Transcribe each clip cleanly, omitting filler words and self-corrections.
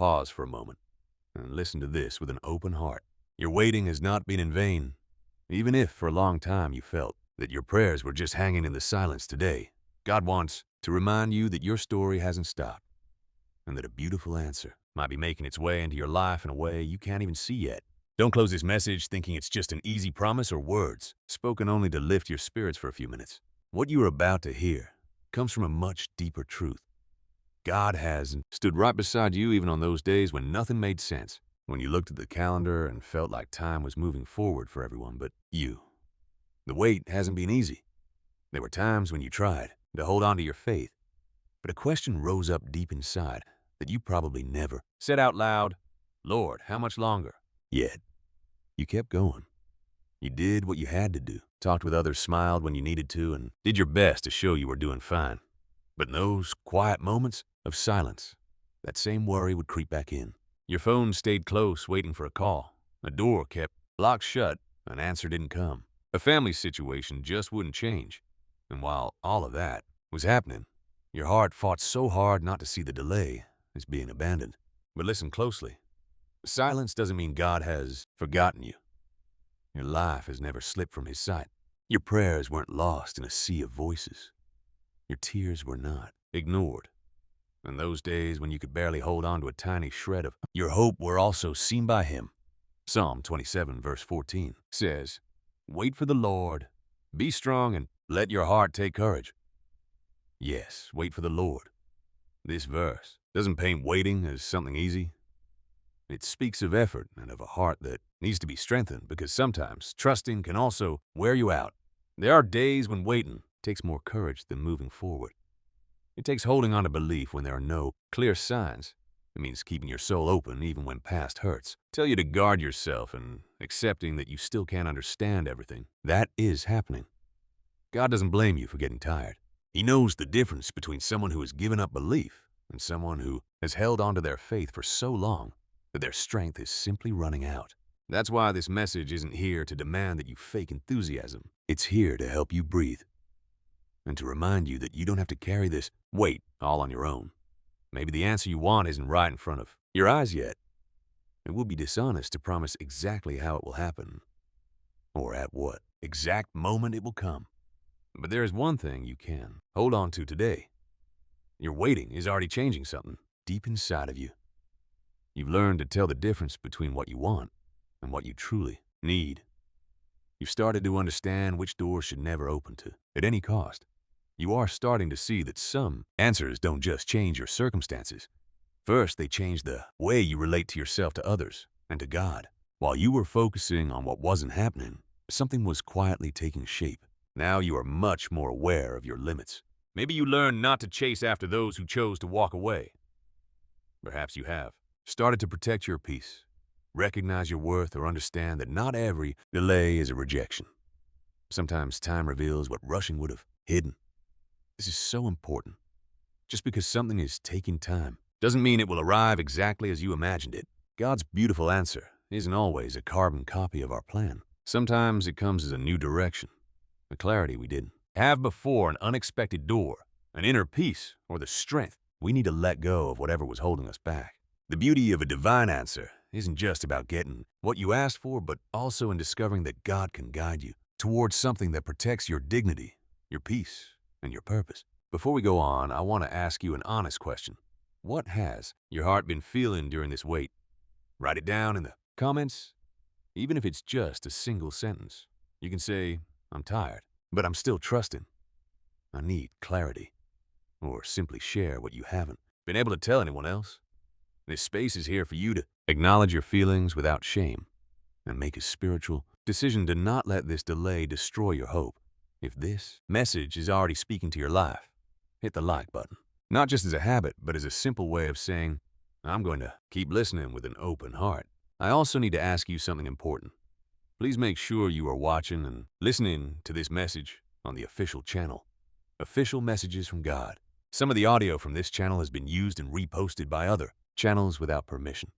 Pause for a moment and listen to this with an open heart. Your waiting has not been in vain, even if for a long time you felt that your prayers were just hanging in the silence today. God wants to remind you that your story hasn't stopped and that a beautiful answer might be making its way into your life in a way you can't even see yet. Don't close this message thinking it's just an easy promise or words spoken only to lift your spirits for a few minutes. What you are about to hear comes from a much deeper truth. God has stood right beside you even on those days when nothing made sense, when you looked at the calendar and felt like time was moving forward for everyone but you. The wait hasn't been easy. There were times when you tried to hold on to your faith, but a question rose up deep inside that you probably never said out loud. Lord, how much longer? Yet, you kept going. You did what you had to do, talked with others, smiled when you needed to, and did your best to show you were doing fine. But in those quiet moments of silence, that same worry would creep back in. Your phone stayed close, waiting for a call. A door kept locked shut, an answer didn't come. A family situation just wouldn't change. And while all of that was happening, your heart fought so hard not to see the delay as being abandoned. But listen closely. Silence doesn't mean God has forgotten you. Your life has never slipped from His sight. Your prayers weren't lost in a sea of voices. Your tears were not ignored. And those days when you could barely hold on to a tiny shred of your hope were also seen by Him. Psalm 27 verse 14 says, "Wait for the Lord, be strong, and let your heart take courage." Yes, wait for the Lord. This verse doesn't paint waiting as something easy. It speaks of effort and of a heart that needs to be strengthened, because sometimes trusting can also wear you out. There are days when waiting takes more courage than moving forward. It takes holding on to belief when there are no clear signs. It means keeping your soul open even when past hurts tell you to guard yourself, and accepting that you still can't understand everything that is happening. God doesn't blame you for getting tired. He knows the difference between someone who has given up belief and someone who has held on to their faith for so long that their strength is simply running out. That's why this message isn't here to demand that you fake enthusiasm. It's here to help you breathe and to remind you that you don't have to carry this weight all on your own. Maybe the answer you want isn't right in front of your eyes yet. It would be dishonest to promise exactly how it will happen or at what exact moment it will come. But there is one thing you can hold on to today. Your waiting is already changing something deep inside of you. You've learned to tell the difference between what you want and what you truly need. You've started to understand which doors should never open to at any cost. You are starting to see that some answers don't just change your circumstances. First, they change the way you relate to yourself, to others, and to God. While you were focusing on what wasn't happening, something was quietly taking shape. Now you are much more aware of your limits. Maybe you learned not to chase after those who chose to walk away. Perhaps you have started to protect your peace, recognize your worth, or understand that not every delay is a rejection. Sometimes time reveals what rushing would have hidden. This is so important. Just because something is taking time doesn't mean it will arrive exactly as you imagined it. God's beautiful answer isn't always a carbon copy of our plan. Sometimes it comes as a new direction, a clarity we didn't have before, an unexpected door, an inner peace, or the strength we need to let go of whatever was holding us back. The beauty of a divine answer isn't just about getting what you asked for, but also in discovering that God can guide you towards something that protects your dignity, your peace, and your purpose. Before we go on, I want to ask you an honest question. What has your heart been feeling during this wait? Write it down in the comments, even if it's just a single sentence. You can say, "I'm tired, but I'm still trusting. I need clarity." Or simply share what you haven't been able to tell anyone else. This space is here for you to acknowledge your feelings without shame and make a spiritual decision to not let this delay destroy your hope. If this message is already speaking to your life, hit the like button. Not just as a habit, but as a simple way of saying, I'm going to keep listening with an open heart. I also need to ask you something important. Please make sure you are watching and listening to this message on the official channel. Official Messages from God. Some of the audio from this channel has been used and reposted by other channels without permission.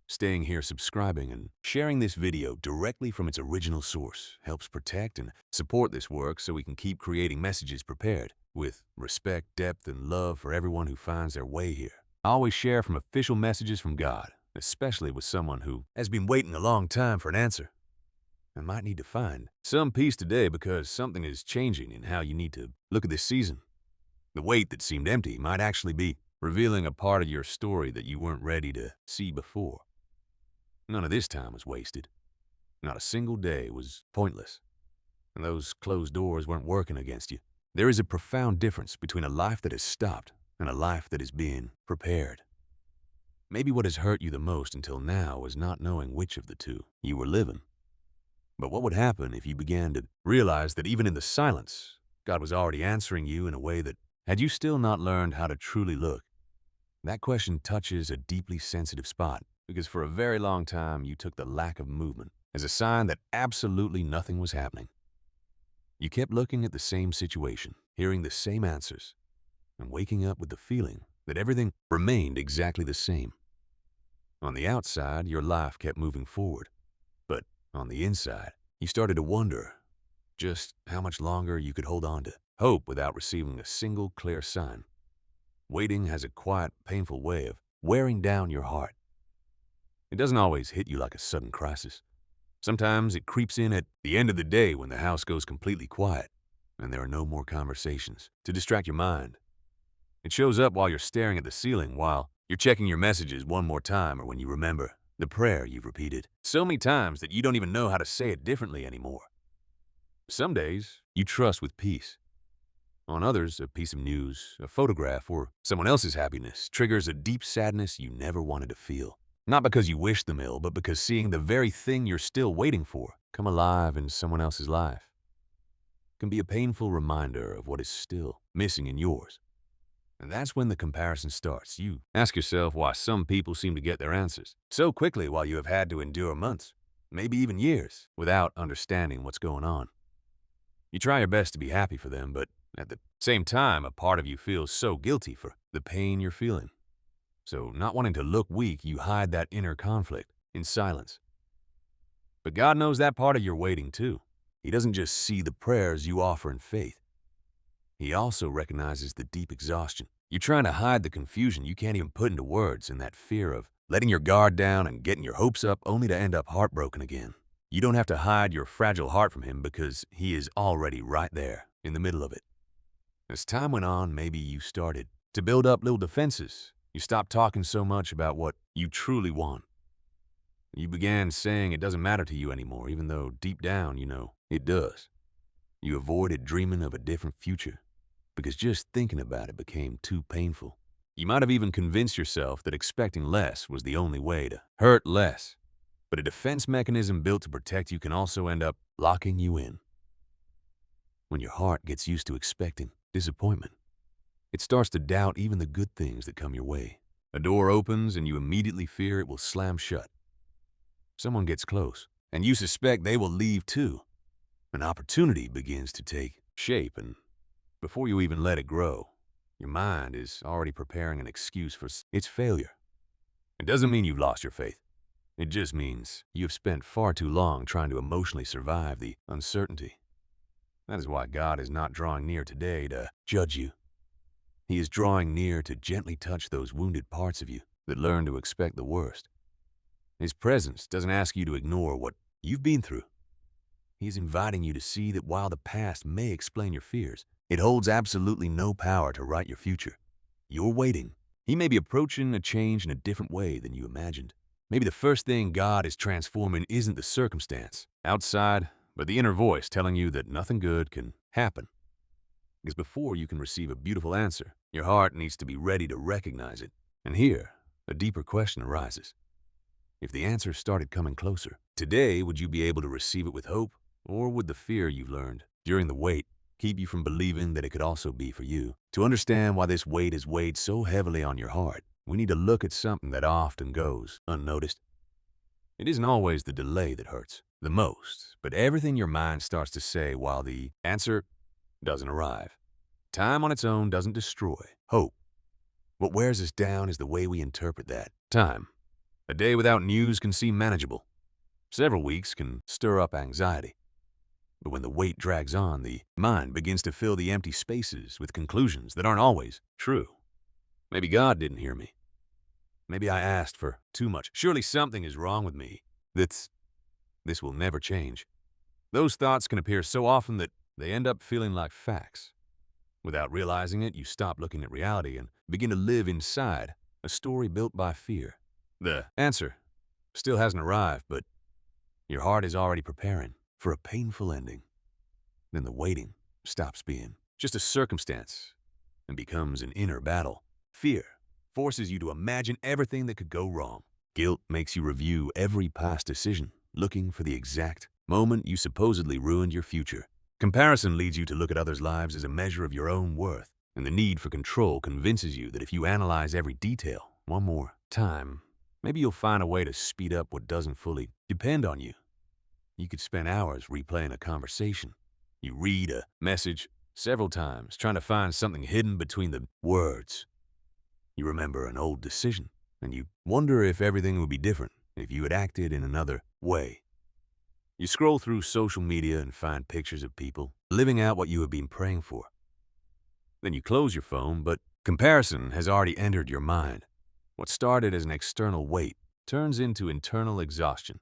Staying here, subscribing, and sharing this video directly from its original source helps protect and support this work so we can keep creating messages prepared with respect, depth, and love for everyone who finds their way here. Always share from official messages from God, especially with someone who has been waiting a long time for an answer. I might need to find some peace today because something is changing in how you need to look at this season. The weight that seemed empty might actually be revealing a part of your story that you weren't ready to see before. None of this time was wasted. Not a single day was pointless. And those closed doors weren't working against you. There is a profound difference between a life that has stopped and a life that is being prepared. Maybe what has hurt you the most until now was not knowing which of the two you were living. But what would happen if you began to realize that even in the silence, God was already answering you in a way that, had you still not learned how to truly look? That question touches a deeply sensitive spot because for a very long time you took the lack of movement as a sign that absolutely nothing was happening. You kept looking at the same situation, hearing the same answers, and waking up with the feeling that everything remained exactly the same. On the outside, your life kept moving forward, but on the inside, you started to wonder just how much longer you could hold on to hope without receiving a single clear sign. Waiting has a quiet, painful way of wearing down your heart. It doesn't always hit you like a sudden crisis. Sometimes it creeps in at the end of the day when the house goes completely quiet and there are no more conversations to distract your mind. It shows up while you're staring at the ceiling, while you're checking your messages one more time, or when you remember the prayer you've repeated so many times that you don't even know how to say it differently anymore. Some days you trust with peace. On others, a piece of news, a photograph, or someone else's happiness triggers a deep sadness you never wanted to feel. Not because you wish them ill, but because seeing the very thing you're still waiting for come alive in someone else's life can be a painful reminder of what is still missing in yours. And that's when the comparison starts. You ask yourself why some people seem to get their answers so quickly while you have had to endure months, maybe even years, without understanding what's going on. You try your best to be happy for them, but at the same time, a part of you feels so guilty for the pain you're feeling. So, not wanting to look weak, you hide that inner conflict in silence. But God knows that part of your waiting too. He doesn't just see the prayers you offer in faith. He also recognizes the deep exhaustion. You're trying to hide the confusion you can't even put into words, and that fear of letting your guard down and getting your hopes up only to end up heartbroken again. You don't have to hide your fragile heart from him because he is already right there in the middle of it. As time went on, maybe you started to build up little defenses. You stopped talking so much about what you truly want. You began saying it doesn't matter to you anymore, even though deep down you know it does. You avoided dreaming of a different future because just thinking about it became too painful. You might have even convinced yourself that expecting less was the only way to hurt less. But a defense mechanism built to protect you can also end up locking you in. When your heart gets used to expecting disappointment, it starts to doubt even the good things that come your way. A door opens and you immediately fear it will slam shut. Someone gets close and you suspect they will leave too. An opportunity begins to take shape, and before you even let it grow, your mind is already preparing an excuse for its failure. It doesn't mean you've lost your faith. It just means you have spent far too long trying to emotionally survive the uncertainty. That is why God is not drawing near today to judge you. He is drawing near to gently touch those wounded parts of you that learn to expect the worst. His presence doesn't ask you to ignore what you've been through. He is inviting you to see that while the past may explain your fears, it holds absolutely no power to write your future. You're waiting. He may be approaching a change in a different way than you imagined. Maybe the first thing God is transforming isn't the circumstance outside, but the inner voice telling you that nothing good can happen. Because before you can receive a beautiful answer, your heart needs to be ready to recognize it. And here, a deeper question arises. If the answer started coming closer, today would you be able to receive it with hope? Or would the fear you've learned during the wait keep you from believing that it could also be for you? To understand why this weight is weighed so heavily on your heart, we need to look at something that often goes unnoticed. It isn't always the delay that hurts the most, but everything your mind starts to say while the answer doesn't arrive. Time on its own doesn't destroy hope. What wears us down is the way we interpret that time. A day without news can seem manageable. Several weeks can stir up anxiety. But when the wait drags on, the mind begins to fill the empty spaces with conclusions that aren't always true. Maybe God didn't hear me. Maybe I asked for too much. Surely something is wrong with me. This will never change. Those thoughts can appear so often that they end up feeling like facts. Without realizing it, you stop looking at reality and begin to live inside a story built by fear. The answer still hasn't arrived, but your heart is already preparing for a painful ending. Then the waiting stops being just a circumstance and becomes an inner battle. Fear forces you to imagine everything that could go wrong. Guilt makes you review every past decision, looking for the exact moment you supposedly ruined your future. Comparison leads you to look at others' lives as a measure of your own worth, and the need for control convinces you that if you analyze every detail one more time, maybe you'll find a way to speed up what doesn't fully depend on you. You could spend hours replaying a conversation. You read a message several times, trying to find something hidden between the words. You remember an old decision, and you wonder if everything would be different if you had acted in another way. You scroll through social media and find pictures of people living out what you have been praying for. Then you close your phone, but comparison has already entered your mind. What started as an external weight turns into internal exhaustion.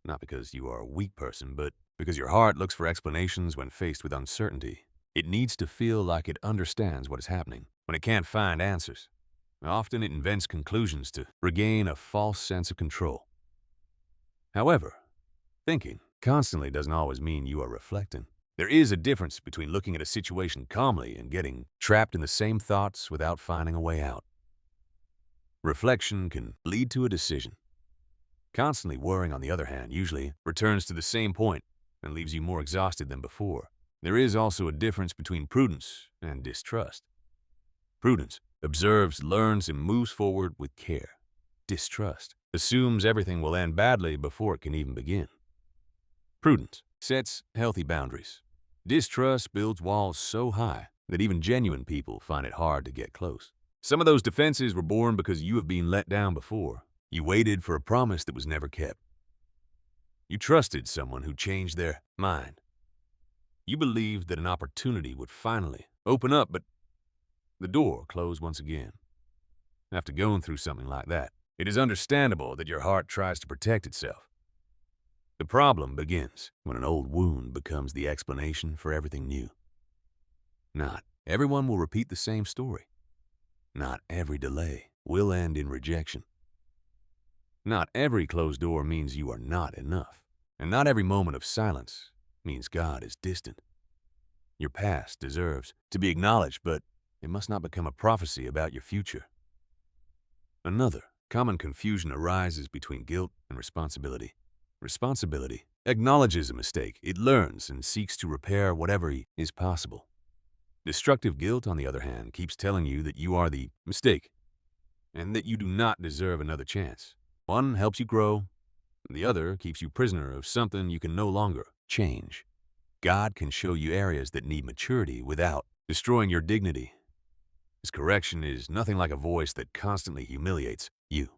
Not because you are a weak person, but because your heart looks for explanations when faced with uncertainty. It needs to feel like it understands what is happening when it can't find answers. Often it invents conclusions to regain a false sense of control. However, thinking constantly doesn't always mean you are reflecting. There is a difference between looking at a situation calmly and getting trapped in the same thoughts without finding a way out. Reflection can lead to a decision. Constantly worrying, on the other hand, usually returns to the same point and leaves you more exhausted than before. There is also a difference between prudence and distrust. Prudence observes, learns, and moves forward with care. Distrust assumes everything will end badly before it can even begin. Prudence sets healthy boundaries. Distrust builds walls so high that even genuine people find it hard to get close. Some of those defenses were born because you have been let down before. You waited for a promise that was never kept. You trusted someone who changed their mind. You believed that an opportunity would finally open up, but the door closed once again. After going through something like that, it is understandable that your heart tries to protect itself. The problem begins when an old wound becomes the explanation for everything new. Not everyone will repeat the same story. Not every delay will end in rejection. Not every closed door means you are not enough. And not every moment of silence means God is distant. Your past deserves to be acknowledged, but it must not become a prophecy about your future. Another common confusion arises between guilt and responsibility. Responsibility acknowledges a mistake. It learns and seeks to repair whatever is possible. Destructive guilt, on the other hand, keeps telling you that you are the mistake and that you do not deserve another chance. One helps you grow, and the other keeps you prisoner of something you can no longer change. God can show you areas that need maturity without destroying your dignity. His correction is nothing like a voice that constantly humiliates you.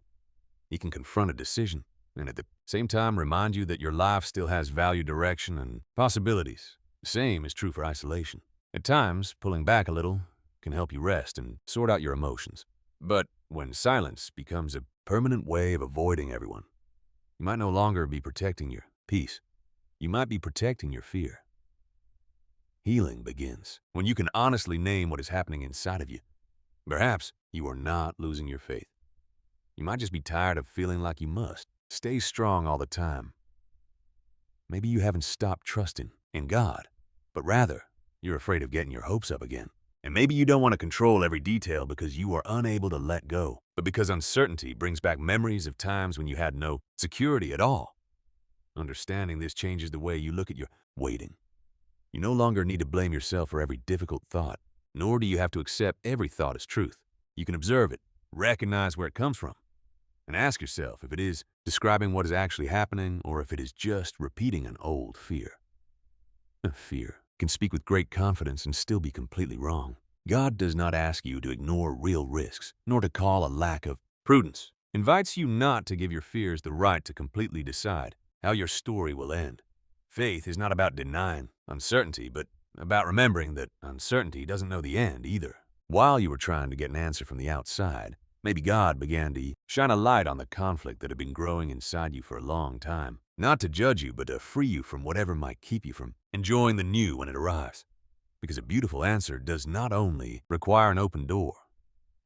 He can confront a decision and at the same time remind you that your life still has value, direction, and possibilities. The same is true for isolation. At times, pulling back a little can help you rest and sort out your emotions. But when silence becomes a permanent way of avoiding everyone, you might no longer be protecting your peace. You might be protecting your fear. Healing begins when you can honestly name what is happening inside of you. Perhaps you are not losing your faith. You might just be tired of feeling like you must stay strong all the time. Maybe you haven't stopped trusting in God, but rather you're afraid of getting your hopes up again. And maybe you don't want to control every detail because you are unable to let go, but because uncertainty brings back memories of times when you had no security at all. Understanding this changes the way you look at your waiting. You no longer need to blame yourself for every difficult thought, nor do you have to accept every thought as truth. You can observe it, recognize where it comes from, and ask yourself if it is describing what is actually happening or if it is just repeating an old fear. Fear can speak with great confidence and still be completely wrong. God does not ask you to ignore real risks, nor to call a lack of prudence. Invites you not to give your fears the right to completely decide how your story will end. Faith is not about denying uncertainty, but about remembering that uncertainty doesn't know the end either. While you are trying to get an answer from the outside, Maybe God began to shine a light on the conflict that had been growing inside you for a long time. Not to judge you, but to free you from whatever might keep you from enjoying the new when it arrives. Because a beautiful answer does not only require an open door,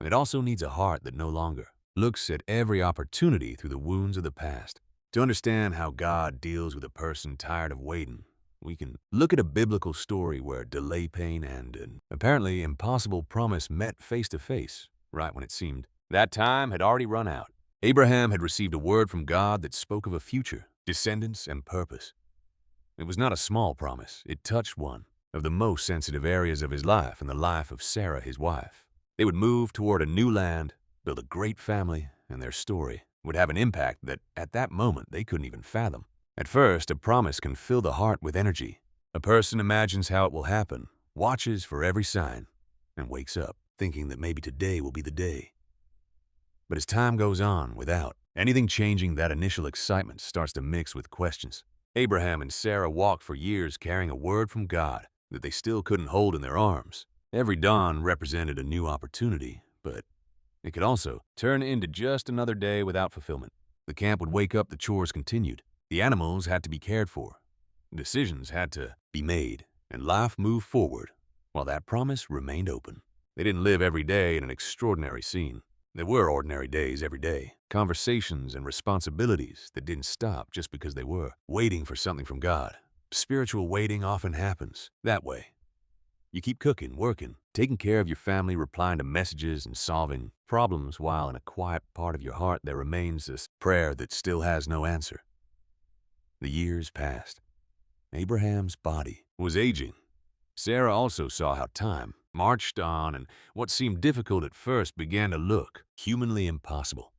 it also needs a heart that no longer looks at every opportunity through the wounds of the past. To understand how God deals with a person tired of waiting, we can look at a biblical story where delay pain and an apparently impossible promise met face to face, right when it seemed that time had already run out. Abraham had received a word from God that spoke of a future, descendants, and purpose. It was not a small promise. It touched one of the most sensitive areas of his life and the life of Sarah, his wife. They would move toward a new land, build a great family, and their story would have an impact that, at that moment, they couldn't even fathom. At first, a promise can fill the heart with energy. A person imagines how it will happen, watches for every sign, and wakes up thinking that maybe today will be the day. But as time goes on, without anything changing, that initial excitement starts to mix with questions. Abraham and Sarah walked for years carrying a word from God that they still couldn't hold in their arms. Every dawn represented a new opportunity, but it could also turn into just another day without fulfillment. The camp would wake up, the chores continued. The animals had to be cared for. Decisions had to be made, and life moved forward, while that promise remained open. They didn't live every day in an extraordinary scene. There were ordinary days every day, conversations and responsibilities that didn't stop just because they were waiting for something from God. Spiritual waiting often happens that way. You keep cooking, working, taking care of your family, replying to messages and solving problems while in a quiet part of your heart there remains this prayer that still has no answer. The years passed. Abraham's body was aging. Sarah also saw how time marched on and what seemed difficult at first began to look humanly impossible.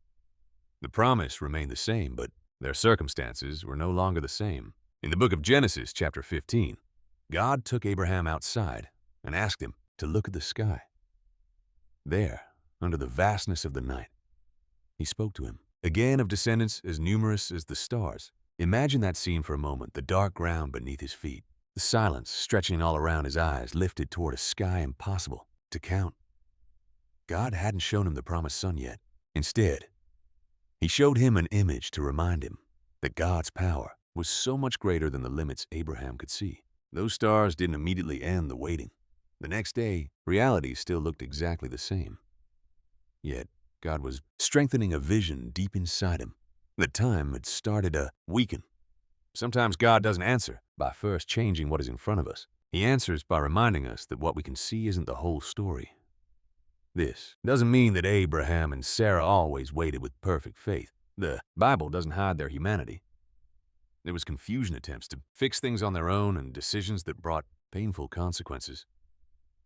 The promise remained the same, but their circumstances were no longer the same. In the book of Genesis, chapter 15, God took Abraham outside and asked him to look at the sky. There, under the vastness of the night, he spoke to him, again of descendants as numerous as the stars. Imagine that scene for a moment, the dark ground beneath his feet, the silence stretching all around his eyes, lifted toward a sky impossible to count. God hadn't shown him the promised son yet. Instead, he showed him an image to remind him that God's power was so much greater than the limits Abraham could see. Those stars didn't immediately end the waiting. The next day, reality still looked exactly the same. Yet, God was strengthening a vision deep inside him. The time had started to weaken. Sometimes God doesn't answer by first changing what is in front of us. He answers by reminding us that what we can see isn't the whole story. This doesn't mean that Abraham and Sarah always waited with perfect faith. The Bible doesn't hide their humanity. There was confusion, attempts to fix things on their own, and decisions that brought painful consequences.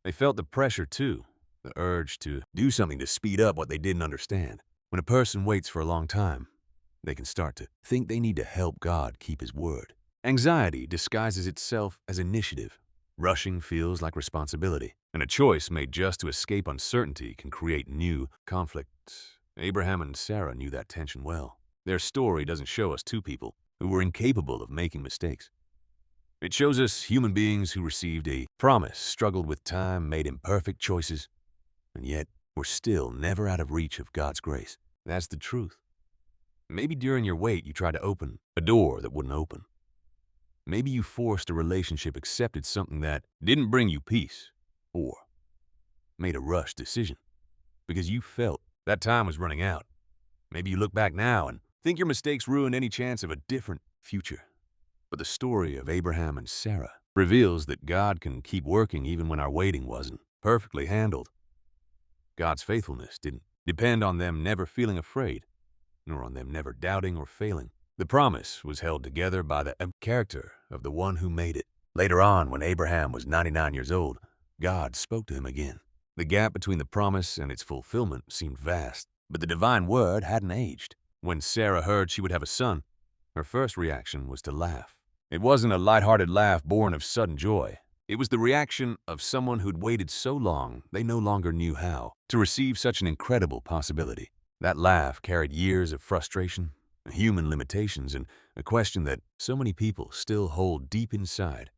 They felt the pressure too, the urge to do something to speed up what they didn't understand. When a person waits for a long time, they can start to think they need to help God keep his word. Anxiety disguises itself as initiative. Rushing feels like responsibility, and a choice made just to escape uncertainty can create new conflicts. Abraham and Sarah knew that tension well. Their story doesn't show us two people who were incapable of making mistakes. It shows us human beings who received a promise, struggled with time, made imperfect choices, and yet were still never out of reach of God's grace. That's the truth. Maybe during your wait you tried to open a door that wouldn't open. Maybe you forced a relationship, accepted something that didn't bring you peace, or made a rushed decision because you felt that time was running out. Maybe you look back now and think your mistakes ruined any chance of a different future. But the story of Abraham and Sarah reveals that God can keep working even when our waiting wasn't perfectly handled. God's faithfulness didn't depend on them never feeling afraid, nor on them never doubting or failing. The promise was held together by the character of the one who made it. Later on, when Abraham was 99 years old, God spoke to him again. The gap between the promise and its fulfillment seemed vast, but the divine word hadn't aged. When Sarah heard she would have a son, her first reaction was to laugh. It wasn't a lighthearted laugh born of sudden joy. It was the reaction of someone who'd waited so long they no longer knew how to receive such an incredible possibility. That laugh carried years of frustration, human limitations, and a question that so many people still hold deep inside.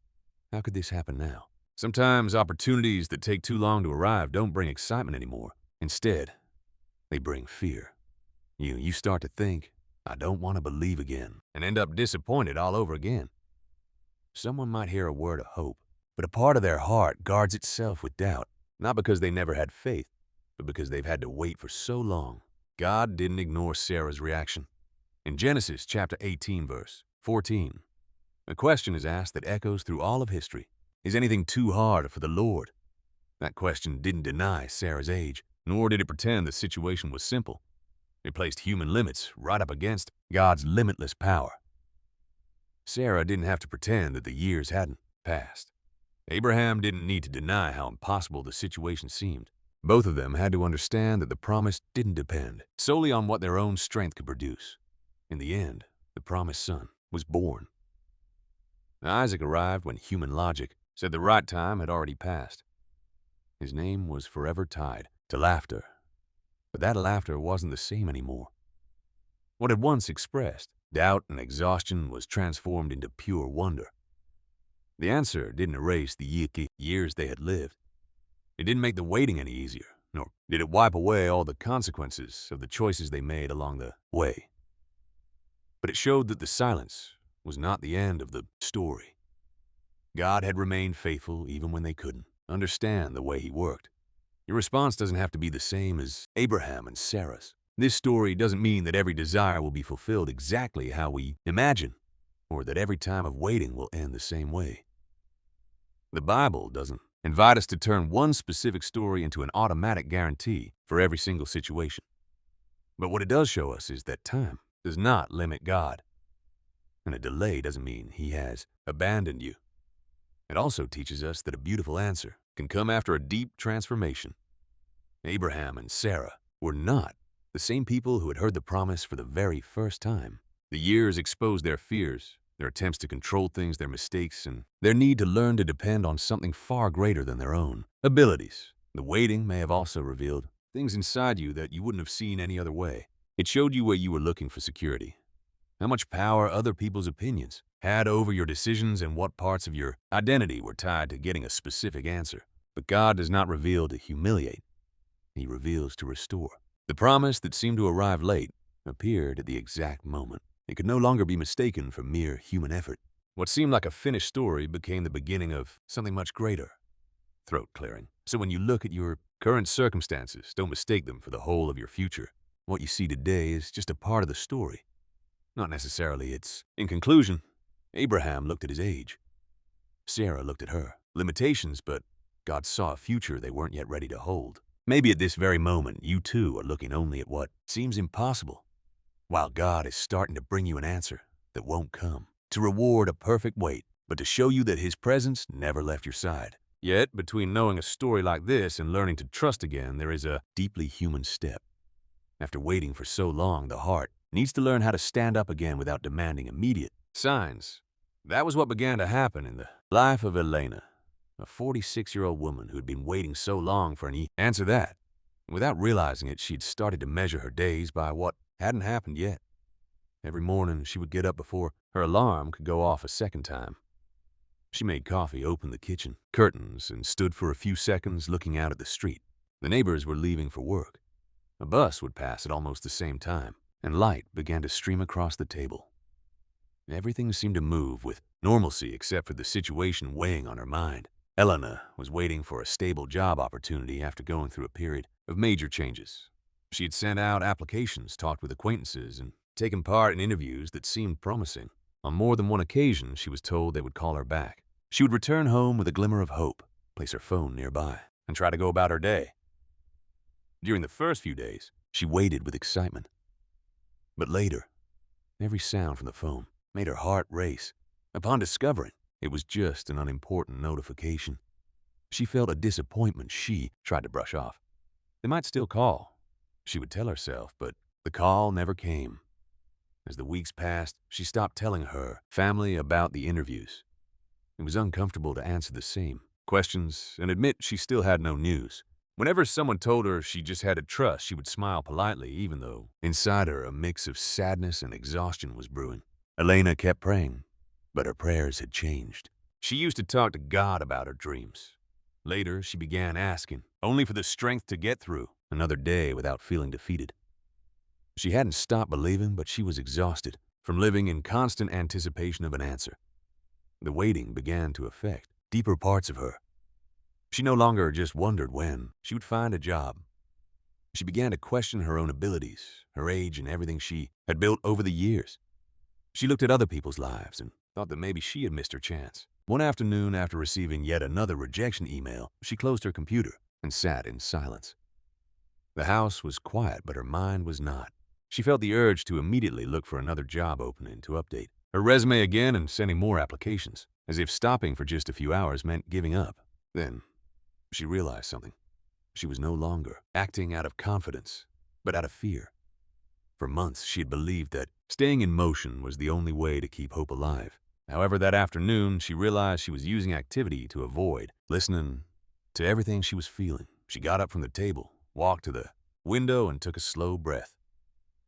How could this happen now? Sometimes opportunities that take too long to arrive don't bring excitement anymore. Instead, They bring fear. You start to think, I don't want to believe again, and end up disappointed all over again. Someone might hear a word of hope, but a part of their heart guards itself with doubt, not because they never had faith, but because they've had to wait for so long. God didn't ignore Sarah's reaction. In Genesis chapter 18, verse 14, a question is asked that echoes through all of history. Is anything too hard for the Lord? That question didn't deny Sarah's age, nor did it pretend the situation was simple. It placed human limits right up against God's limitless power. Sarah didn't have to pretend that the years hadn't passed. Abraham didn't need to deny how impossible the situation seemed. Both of them had to understand that the promise didn't depend solely on what their own strength could produce. In the end, the promised son was born. Isaac arrived when human logic said the right time had already passed. His name was forever tied to laughter, but that laughter wasn't the same anymore. What had once expressed doubt and exhaustion was transformed into pure wonder. The answer didn't erase the yucky years they had lived. It didn't make the waiting any easier, nor did it wipe away all the consequences of the choices they made along the way. But it showed that the silence was not the end of the story. God had remained faithful even when they couldn't understand the way he worked. Your response doesn't have to be the same as Abraham and Sarah's. This story doesn't mean that every desire will be fulfilled exactly how we imagine, or that every time of waiting will end the same way. The Bible doesn't invite us to turn one specific story into an automatic guarantee for every single situation. But what it does show us is that time does not limit God, and a delay doesn't mean he has abandoned you. It also teaches us that a beautiful answer can come after a deep transformation. Abraham and Sarah were not the same people who had heard the promise for the very first time. The years exposed their fears, their attempts to control things, their mistakes, and their need to learn to depend on something far greater than their own abilities. The waiting may have also revealed things inside you that you wouldn't have seen any other way. It showed you where you were looking for security, how much power other people's opinions had over your decisions, and what parts of your identity were tied to getting a specific answer. But God does not reveal to humiliate. He reveals to restore. The promise that seemed to arrive late appeared at the exact moment. It could no longer be mistaken for mere human effort. What seemed like a finished story became the beginning of something much greater. Throat clearing. So when you look at your current circumstances, don't mistake them for the whole of your future. What you see today is just a part of the story, not necessarily its. In conclusion, Abraham looked at his age. Sarah looked at her limitations, but God saw a future they weren't yet ready to hold. Maybe at this very moment, you too are looking only at what seems impossible, while God is starting to bring you an answer that won't come, to reward a perfect wait, but to show you that his presence never left your side. Yet, between knowing a story like this and learning to trust again, there is a deeply human step. After waiting for so long, the heart needs to learn how to stand up again without demanding immediate signs. That was what began to happen in the life of Elena, a 46-year-old woman who had been waiting so long for an answer that, without realizing it, she'd started to measure her days by what hadn't happened yet. Every morning, she would get up before her alarm could go off a second time. She made coffee, opened the kitchen curtains, and stood for a few seconds looking out at the street. The neighbors were leaving for work. A bus would pass at almost the same time, and light began to stream across the table. Everything seemed to move with normalcy except for the situation weighing on her mind. Elena was waiting for a stable job opportunity after going through a period of major changes. She had sent out applications, talked with acquaintances, and taken part in interviews that seemed promising. On more than one occasion, she was told they would call her back. She would return home with a glimmer of hope, place her phone nearby, and try to go about her day. During the first few days, she waited with excitement. But later, every sound from the phone made her heart race. Upon discovering it was just an unimportant notification, she felt a disappointment she tried to brush off. They might still call, she would tell herself, but the call never came. As the weeks passed, she stopped telling her family about the interviews. It was uncomfortable to answer the same questions and admit she still had no news. Whenever someone told her she just had to trust, she would smile politely, even though inside her a mix of sadness and exhaustion was brewing. Elena kept praying, but her prayers had changed. She used to talk to God about her dreams. Later, she began asking, only for the strength to get through. another day without feeling defeated. She hadn't stopped believing, but she was exhausted from living in constant anticipation of an answer. The waiting began to affect deeper parts of her. She no longer just wondered when she would find a job. She began to question her own abilities, her age, and everything she had built over the years. She looked at other people's lives and thought that maybe she had missed her chance. One afternoon, after receiving yet another rejection email, she closed her computer and sat in silence. The house was quiet, but her mind was not. She felt the urge to immediately look for another job opening to update her resume again and sending more applications, as if stopping for just a few hours meant giving up. Then she realized something. She was no longer acting out of confidence, but out of fear. For months, she had believed that staying in motion was the only way to keep hope alive. However, that afternoon, she realized she was using activity to avoid listening to everything she was feeling. She got up from the table, walked to the window, and took a slow breath.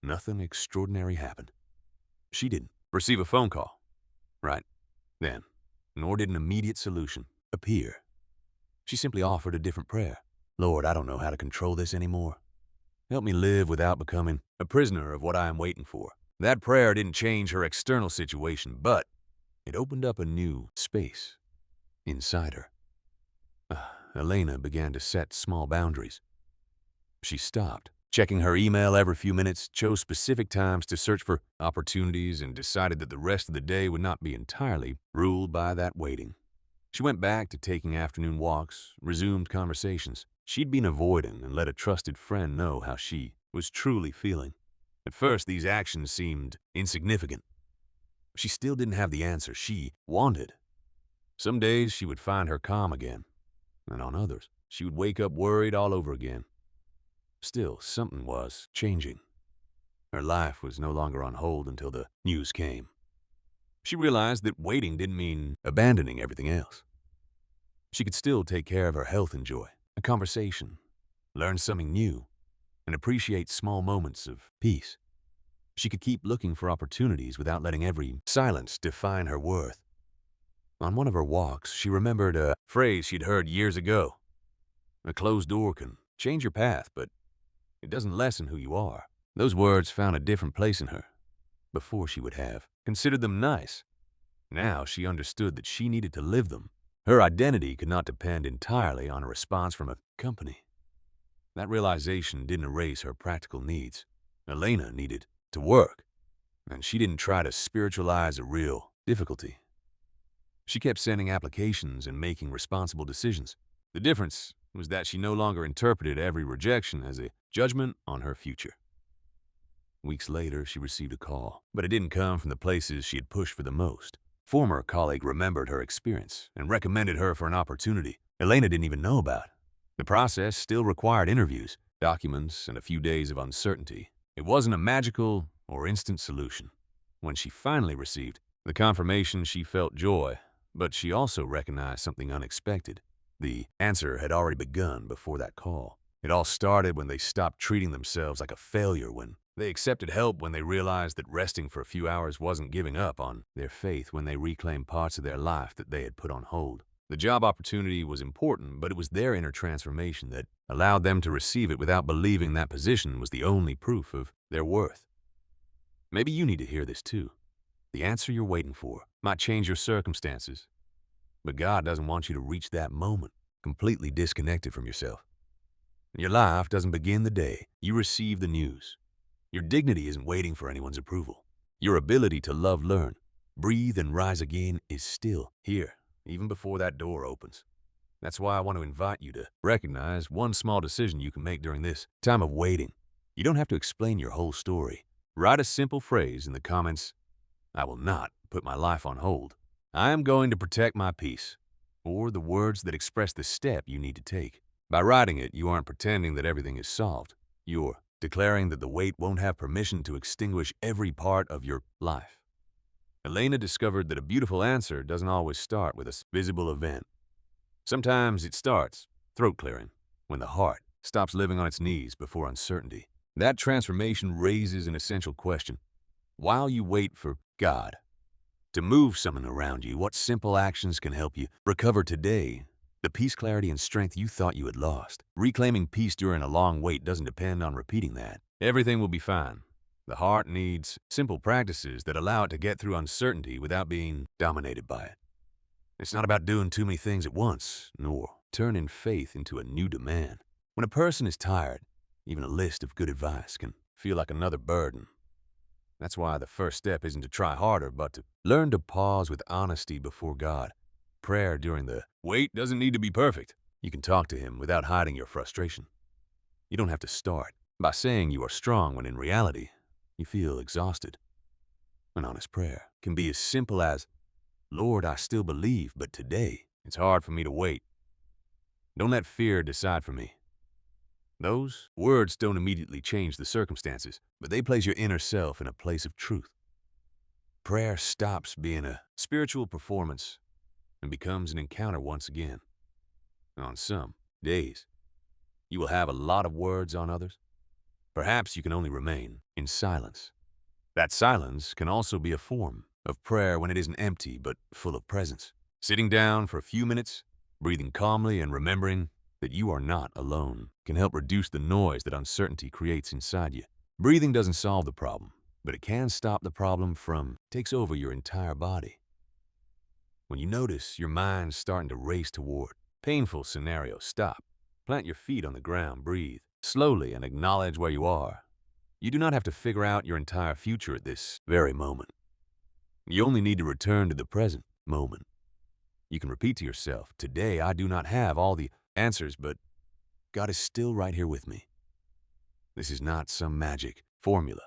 Nothing extraordinary happened. She didn't receive a phone call right then, nor did an immediate solution appear. She simply offered a different prayer. Lord, I don't know how to control this anymore. Help me live without becoming a prisoner of what I am waiting for. That prayer didn't change her external situation, but it opened up a new space inside her. Elena began to set small boundaries. She stopped checking her email every few minutes, chose specific times to search for opportunities, and decided that the rest of the day would not be entirely ruled by that waiting. She went back to taking afternoon walks, resumed conversations she'd been avoiding, and let a trusted friend know how she was truly feeling. At first, these actions seemed insignificant. She still didn't have the answer she wanted. Some days she would find her calm again, and on others, she would wake up worried all over again. Still, something was changing. Her life was no longer on hold until the news came. She realized that waiting didn't mean abandoning everything else. She could still take care of her health and joy, a conversation, learn something new, and appreciate small moments of peace. She could keep looking for opportunities without letting every silence define her worth. On one of her walks, she remembered a phrase she'd heard years ago. A closed door can change your path, but it doesn't lessen who you are. Those words found a different place in her. Before she would have considered them nice. Now she understood that she needed to live them. Her identity could not depend entirely on a response from a company. That realization didn't erase her practical needs. Elena needed to work, and she didn't try to spiritualize a real difficulty. She kept sending applications and making responsible decisions. The difference was that she no longer interpreted every rejection as a judgment on her future. Weeks later, she received a call, but it didn't come from the places she had pushed for the most. A former colleague remembered her experience and recommended her for an opportunity Elena didn't even know about. The process still required interviews, documents, and a few days of uncertainty. It wasn't a magical or instant solution. When she finally received the confirmation, she felt joy, but she also recognized something unexpected. The answer had already begun before that call. It all started when they stopped treating themselves like a failure, when they accepted help, when they realized that resting for a few hours wasn't giving up on their faith, when they reclaimed parts of their life that they had put on hold. The job opportunity was important, but it was their inner transformation that allowed them to receive it without believing that position was the only proof of their worth. Maybe you need to hear this too. The answer you're waiting for might change your circumstances, but God doesn't want you to reach that moment completely disconnected from yourself. Your life doesn't begin the day you receive the news. Your dignity isn't waiting for anyone's approval. Your ability to love, learn, breathe, and rise again is still here, even before that door opens. That's why I want to invite you to recognize one small decision you can make during this time of waiting. You don't have to explain your whole story. Write a simple phrase in the comments: I will not put my life on hold. I am going to protect my peace. Or the words that express the step you need to take. By writing it, you aren't pretending that everything is solved. You're declaring that the wait won't have permission to extinguish every part of your life. Elena discovered that a beautiful answer doesn't always start with a visible event. Sometimes it starts throat clearing, when the heart stops living on its knees before uncertainty. That transformation raises an essential question. While you wait for God to move someone around you, what simple actions can help you recover today the peace, clarity, and strength you thought you had lost. Reclaiming peace during a long wait doesn't depend on repeating that. Everything will be fine. The heart needs simple practices that allow it to get through uncertainty without being dominated by it. It's not about doing too many things at once, nor turning faith into a new demand. When a person is tired, even a list of good advice can feel like another burden. That's why the first step isn't to try harder, but to learn to pause with honesty before God. Prayer during the wait doesn't need to be perfect. You can talk to Him without hiding your frustration. You don't have to start by saying you are strong when in reality, you feel exhausted. An honest prayer can be as simple as, Lord, I still believe, but today it's hard for me to wait. Don't let fear decide for me. Those words don't immediately change the circumstances, but they place your inner self in a place of truth. Prayer stops being a spiritual performance and becomes an encounter once again. On some days, you will have a lot of words. On others, perhaps you can only remain in silence. That silence can also be a form of prayer when it isn't empty but full of presence. Sitting down for a few minutes, breathing calmly and remembering that you are not alone can help reduce the noise that uncertainty creates inside you. Breathing doesn't solve the problem, but it can stop the problem from takes over your entire body. When you notice your mind starting to race toward painful scenarios, stop. Plant your feet on the ground, breathe slowly, and acknowledge where you are. You do not have to figure out your entire future at this very moment. You only need to return to the present moment. You can repeat to yourself, today I do not have all the answers, but God is still right here with me. This is not some magic formula.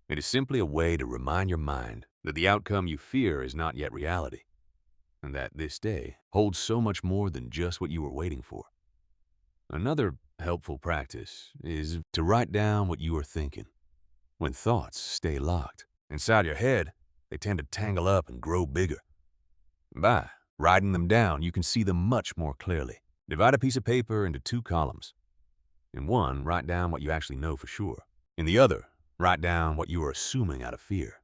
It is simply a way to remind your mind that the outcome you fear is not yet reality, and that this day holds so much more than just what you were waiting for. Another helpful practice is to write down what you are thinking. When thoughts stay locked inside your head, they tend to tangle up and grow bigger. By writing them down, you can see them much more clearly. Divide a piece of paper into 2 columns. In one, write down what you actually know for sure. In the other, write down what you are assuming out of fear.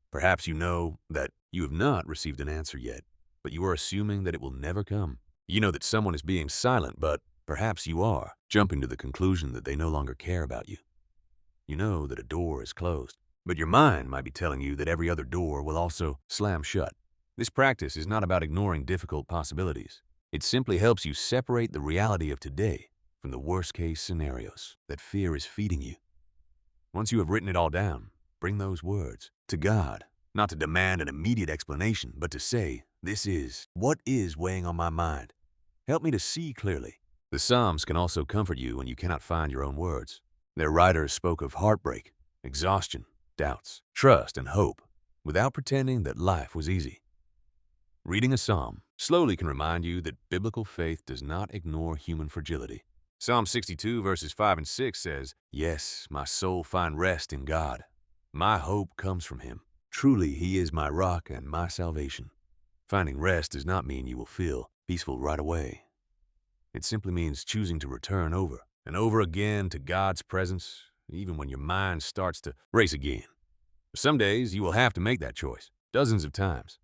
Perhaps you know that you have not received an answer yet, but you are assuming that it will never come. You know that someone is being silent, but perhaps you are jumping to the conclusion that they no longer care about you. You know that a door is closed, but your mind might be telling you that every other door will also slam shut. This practice is not about ignoring difficult possibilities. It simply helps you separate the reality of today from the worst-case scenarios that fear is feeding you. Once you have written it all down, bring those words to God, not to demand an immediate explanation, but to say, this is what is weighing on my mind. Help me to see clearly. The Psalms can also comfort you when you cannot find your own words. Their writers spoke of heartbreak, exhaustion, doubts, trust, and hope, without pretending that life was easy. Reading a psalm slowly can remind you that biblical faith does not ignore human fragility. Psalm 62 verses 5 and 6 says, yes, my soul find rest in God. My hope comes from Him. Truly, He is my rock and my salvation. Finding rest does not mean you will feel peaceful right away. It simply means choosing to return over and over again to God's presence, even when your mind starts to race again. Some days you will have to make that choice, dozens of times.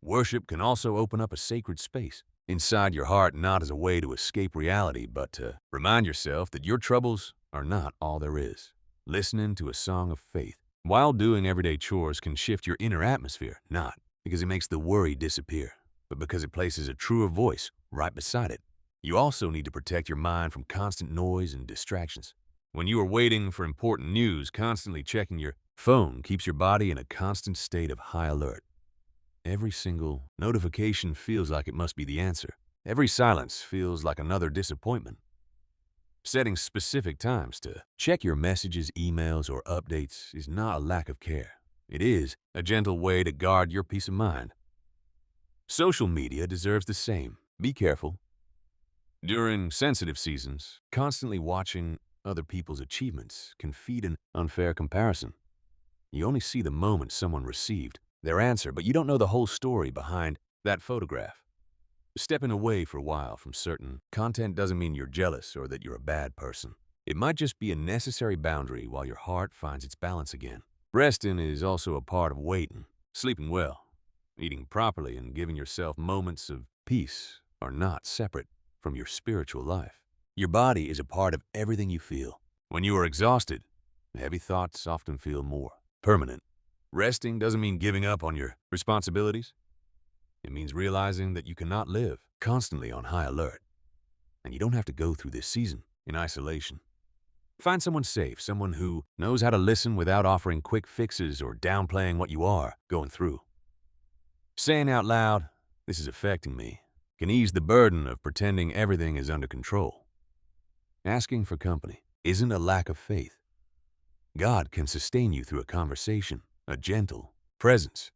Worship can also open up a sacred space inside your heart, not as a way to escape reality, but to remind yourself that your troubles are not all there is. Listening to a song of faith while doing everyday chores can shift your inner atmosphere, not because it makes the worry disappear, but because it places a truer voice right beside it. You also need to protect your mind from constant noise and distractions. When you are waiting for important news, constantly checking your phone keeps your body in a constant state of high alert. Every single notification feels like it must be the answer. Every silence feels like another disappointment. Setting specific times to check your messages, emails, or updates is not a lack of care. It is a gentle way to guard your peace of mind. Social media deserves the same. Be careful. During sensitive seasons, constantly watching other people's achievements can feed an unfair comparison. You only see the moment someone received their answer, but you don't know the whole story behind that photograph. Stepping away for a while from certain content doesn't mean you're jealous or that you're a bad person. It might just be a necessary boundary while your heart finds its balance again. Resting is also a part of waiting. Sleeping well, eating properly, and giving yourself moments of peace are not separate from your spiritual life. Your body is a part of everything you feel. When you are exhausted, heavy thoughts often feel more permanent. Resting doesn't mean giving up on your responsibilities. It means realizing that you cannot live constantly on high alert. And you don't have to go through this season in isolation. Find someone safe, someone who knows how to listen without offering quick fixes or downplaying what you are going through. Saying out loud, "This is affecting me," can ease the burden of pretending everything is under control. Asking for company isn't a lack of faith. God can sustain you through a conversation, a gentle presence,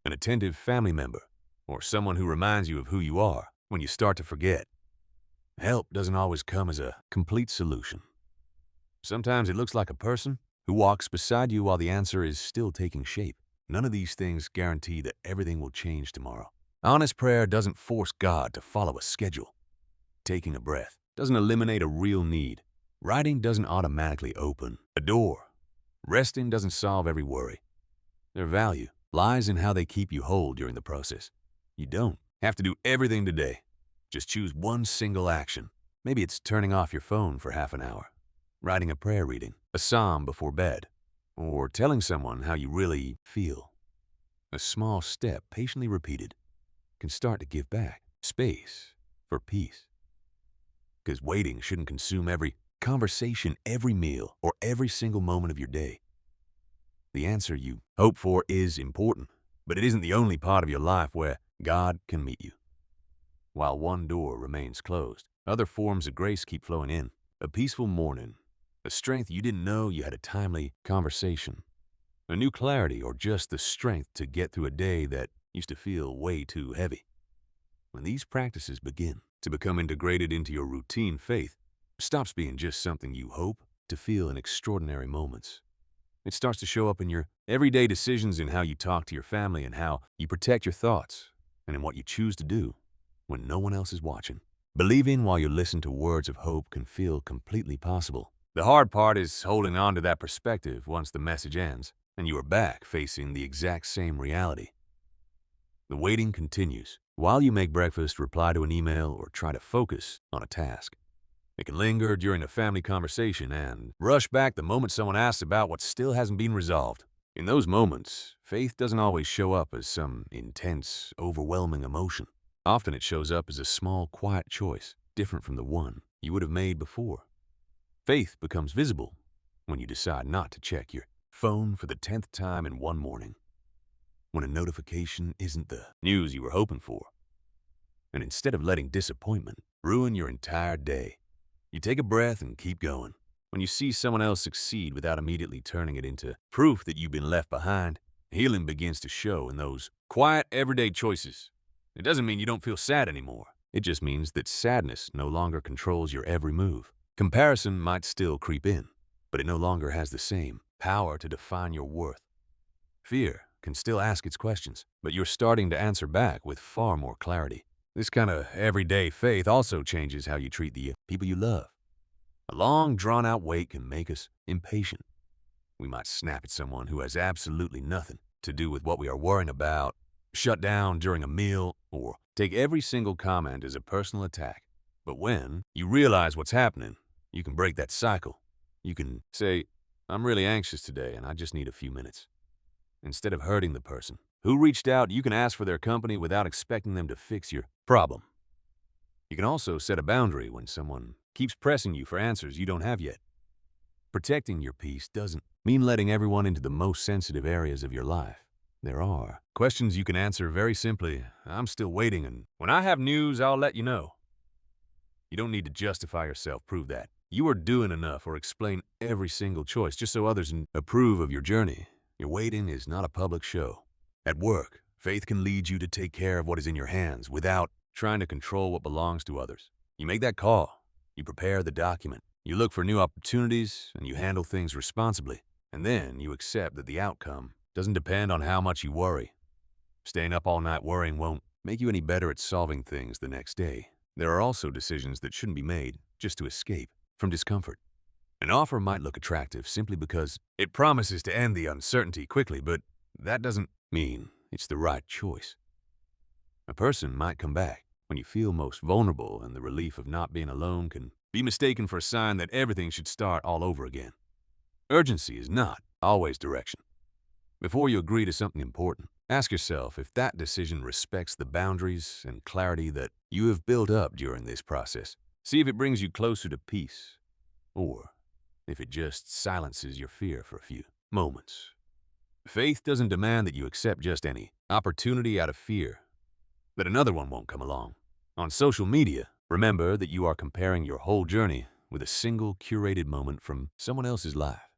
an attentive family member, or someone who reminds you of who you are when you start to forget. Help doesn't always come as a complete solution. Sometimes it looks like a person who walks beside you while the answer is still taking shape. None of these things guarantee that everything will change tomorrow. Honest prayer doesn't force God to follow a schedule. Taking a breath doesn't eliminate a real need. Writing doesn't automatically open a door. Resting doesn't solve every worry. Their value lies in how they keep you whole during the process. You don't have to do everything today. Just choose one single action. Maybe it's turning off your phone for half an hour, writing a prayer reading, a psalm before bed, or telling someone how you really feel. A small step, patiently repeated, can start to give back space for peace. Because waiting shouldn't consume every conversation, every meal, or every single moment of your day. The answer you hope for is important, but it isn't the only part of your life where God can meet you. While one door remains closed, other forms of grace keep flowing in. A peaceful morning, a strength you didn't know you had, a timely conversation, a new clarity, or just the strength to get through a day that used to feel way too heavy. When these practices begin to become integrated into your routine, faith stops being just something you hope to feel in extraordinary moments. It starts to show up in your everyday decisions, in how you talk to your family, and how you protect your thoughts, and in what you choose to do when no one else is watching. Believing while you listen to words of hope can feel completely possible. The hard part is holding on to that perspective once the message ends and you are back facing the exact same reality. The waiting continues while you make breakfast, reply to an email, or try to focus on a task. It can linger during a family conversation and rush back the moment someone asks about what still hasn't been resolved. In those moments, faith doesn't always show up as some intense, overwhelming emotion. Often it shows up as a small, quiet choice, different from the one you would have made before. Faith becomes visible when you decide not to check your phone for the 10th time in one morning, when a notification isn't the news you were hoping for. And instead of letting disappointment ruin your entire day, you take a breath and keep going. When you see someone else succeed without immediately turning it into proof that you've been left behind, healing begins to show in those quiet, everyday choices. It doesn't mean you don't feel sad anymore. It just means that sadness no longer controls your every move. Comparison might still creep in, but it no longer has the same power to define your worth. Fear can still ask its questions, but you're starting to answer back with far more clarity. This kind of everyday faith also changes how you treat the people you love. A long, drawn-out wait can make us impatient. We might snap at someone who has absolutely nothing to do with what we are worrying about, shut down during a meal, or take every single comment as a personal attack. But when you realize what's happening, you can break that cycle. You can say, "I'm really anxious today and I just need a few minutes." Instead of hurting the person who reached out, you can ask for their company without expecting them to fix your problem. You can also set a boundary when someone keeps pressing you for answers you don't have yet. Protecting your peace doesn't mean letting everyone into the most sensitive areas of your life. There are questions you can answer very simply. "I'm still waiting, and when I have news, I'll let you know." You don't need to justify yourself, prove that you are doing enough, or explain every single choice just so others approve of your journey. Your waiting is not a public show. At work, faith can lead you to take care of what is in your hands without trying to control what belongs to others. You make that call, you prepare the document, you look for new opportunities, and you handle things responsibly. And then you accept that the outcome doesn't depend on how much you worry. Staying up all night worrying won't make you any better at solving things the next day. There are also decisions that shouldn't be made just to escape from discomfort. An offer might look attractive simply because it promises to end the uncertainty quickly, but that doesn't mean it's the right choice. A person might come back When you feel most vulnerable and the relief of not being alone can be mistaken for a sign that everything should start all over again. Urgency is not always direction. Before you agree to something important, ask yourself if that decision respects the boundaries and clarity that you have built up during this process. See if it brings you closer to peace, or if it just silences your fear for a few moments. Faith doesn't demand that you accept just any opportunity out of fear that another one won't come along. On social media, remember that you are comparing your whole journey with a single curated moment from someone else's life.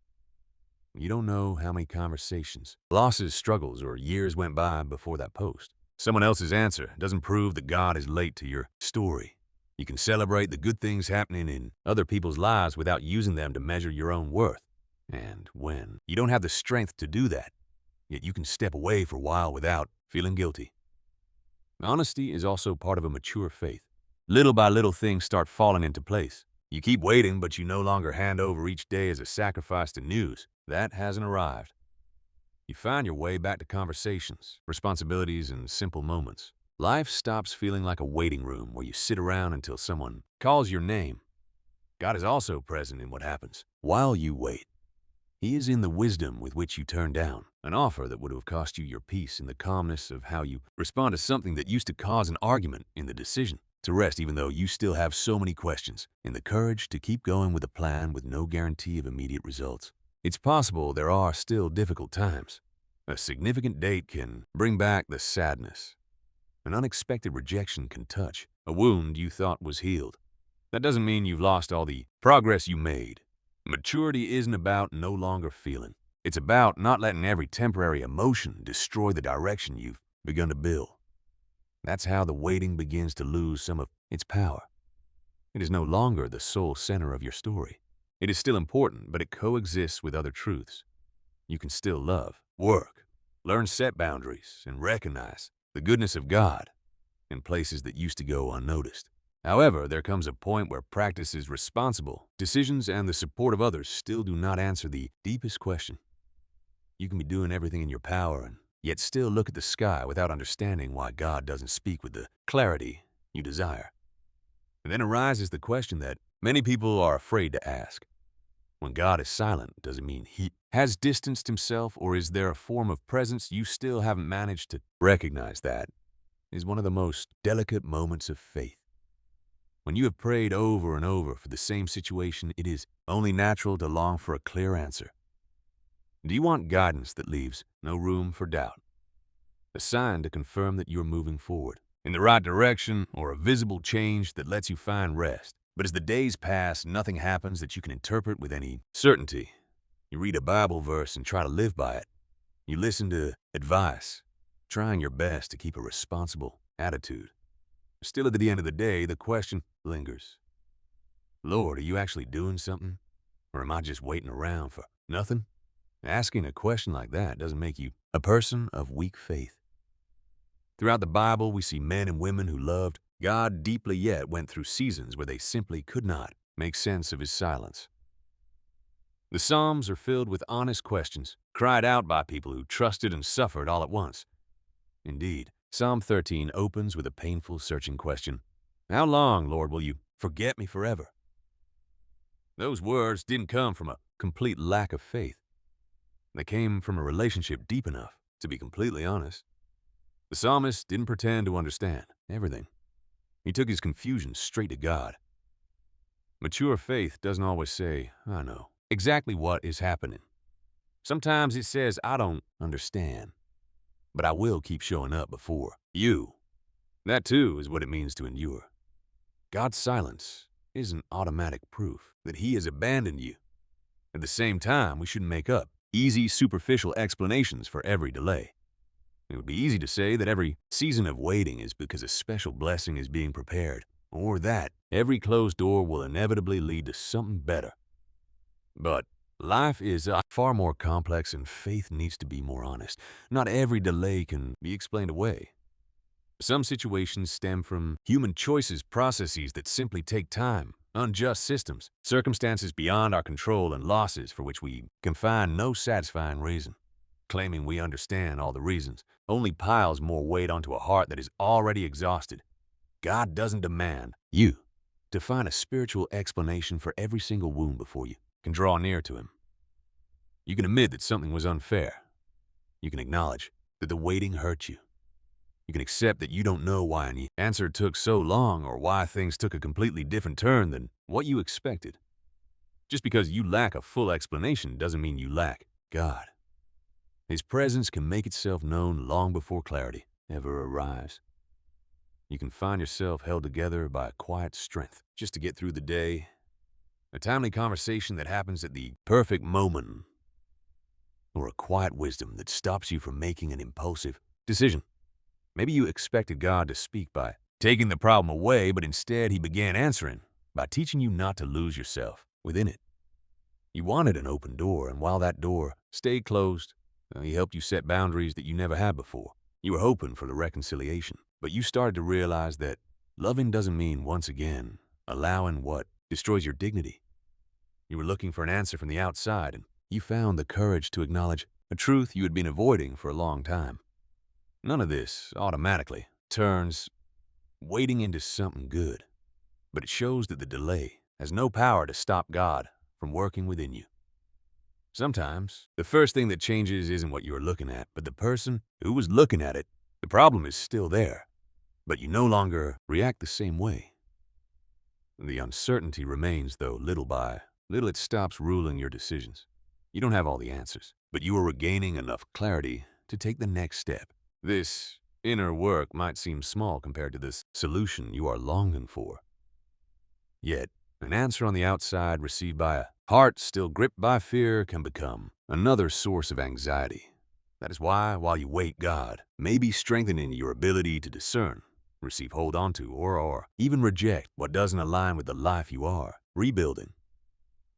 You don't know how many conversations, losses, struggles, or years went by before that post. Someone else's answer doesn't prove that God is late to your story. You can celebrate the good things happening in other people's lives without using them to measure your own worth. And when you don't have the strength to do that, yet you can step away for a while without feeling guilty. Honesty is also part of a mature faith. Little by little, things start falling into place. You keep waiting, but you no longer hand over each day as a sacrifice to news that hasn't arrived. You find your way back to conversations, responsibilities, and simple moments. Life stops feeling like a waiting room where you sit around until someone calls your name. God is also present in what happens while you wait. He is in the wisdom with which you turn down an offer that would have cost you your peace, in the calmness of how you respond to something that used to cause an argument, in the decision to rest even though you still have so many questions, in the courage to keep going with a plan with no guarantee of immediate results. It's possible there are still difficult times. A significant date can bring back the sadness. An unexpected rejection can touch a wound you thought was healed. That doesn't mean you've lost all the progress you made. Maturity isn't about no longer feeling. It's about not letting every temporary emotion destroy the direction you've begun to build. That's how the waiting begins to lose some of its power. It is no longer the sole center of your story. It is still important, but it coexists with other truths. You can still love, work, learn, set boundaries, and recognize the goodness of God in places that used to go unnoticed. However, there comes a point where practice is responsible. Decisions and the support of others still do not answer the deepest question. You can be doing everything in your power and yet still look at the sky without understanding why God doesn't speak with the clarity you desire. And then arises the question that many people are afraid to ask. When God is silent, does it mean He has distanced Himself, or is there a form of presence you still haven't managed to recognize? That is one of the most delicate moments of faith. When you have prayed over and over for the same situation, it is only natural to long for a clear answer. Do you want guidance that leaves no room for doubt? A sign to confirm that you're moving forward in the right direction, or a visible change that lets you find rest. But as the days pass, nothing happens that you can interpret with any certainty. You read a Bible verse and try to live by it. You listen to advice, trying your best to keep a responsible attitude. Still, at the end of the day, the question lingers. Lord, are you actually doing something? Or am I just waiting around for nothing? Asking a question like that doesn't make you a person of weak faith. Throughout the Bible, we see men and women who loved God deeply yet went through seasons where they simply could not make sense of His silence. The Psalms are filled with honest questions, cried out by people who trusted and suffered all at once. Indeed, Psalm 13 opens with a painful, searching question. How long, Lord, will you forget me forever? Those words didn't come from a complete lack of faith. They came from a relationship deep enough to be completely honest. The psalmist didn't pretend to understand everything. He took his confusion straight to God. Mature faith doesn't always say, I know exactly what is happening. Sometimes it says, I don't understand, but I will keep showing up before you. That too is what it means to endure. God's silence isn't automatic proof that He has abandoned you. At the same time, we shouldn't make up easy, superficial explanations for every delay. It would be easy to say that every season of waiting is because a special blessing is being prepared, or that every closed door will inevitably lead to something better. But life is far more complex, and faith needs to be more honest. Not every delay can be explained away. Some situations stem from human choices, processes that simply take time, unjust systems, circumstances beyond our control, and losses for which we can find no satisfying reason. Claiming we understand all the reasons only piles more weight onto a heart that is already exhausted. God doesn't demand you to find a spiritual explanation for every single wound before you can draw near to Him. You can admit that something was unfair. You can acknowledge that the waiting hurt you. You can accept that you don't know why any answer took so long or why things took a completely different turn than what you expected. Just because you lack a full explanation doesn't mean you lack God. His presence can make itself known long before clarity ever arrives. You can find yourself held together by a quiet strength just to get through the day, a timely conversation that happens at the perfect moment, or a quiet wisdom that stops you from making an impulsive decision. Maybe you expected God to speak by taking the problem away, but instead He began answering by teaching you not to lose yourself within it. You wanted an open door, and while that door stayed closed, He helped you set boundaries that you never had before. You were hoping for the reconciliation, but you started to realize that loving doesn't mean, once again, allowing what destroys your dignity. You were looking for an answer from the outside, and you found the courage to acknowledge a truth you had been avoiding for a long time. None of this automatically turns waiting into something good, but it shows that the delay has no power to stop God from working within you. Sometimes, the first thing that changes isn't what you are looking at, but the person who was looking at it. The problem is still there, but you no longer react the same way. The uncertainty remains, though little by little it stops ruling your decisions. You don't have all the answers, but you are regaining enough clarity to take the next step. This inner work might seem small compared to this solution you are longing for. Yet, an answer on the outside received by a heart still gripped by fear can become another source of anxiety. That is why, while you wait, God may be strengthening your ability to discern, receive hold onto, or even reject what doesn't align with the life you are rebuilding.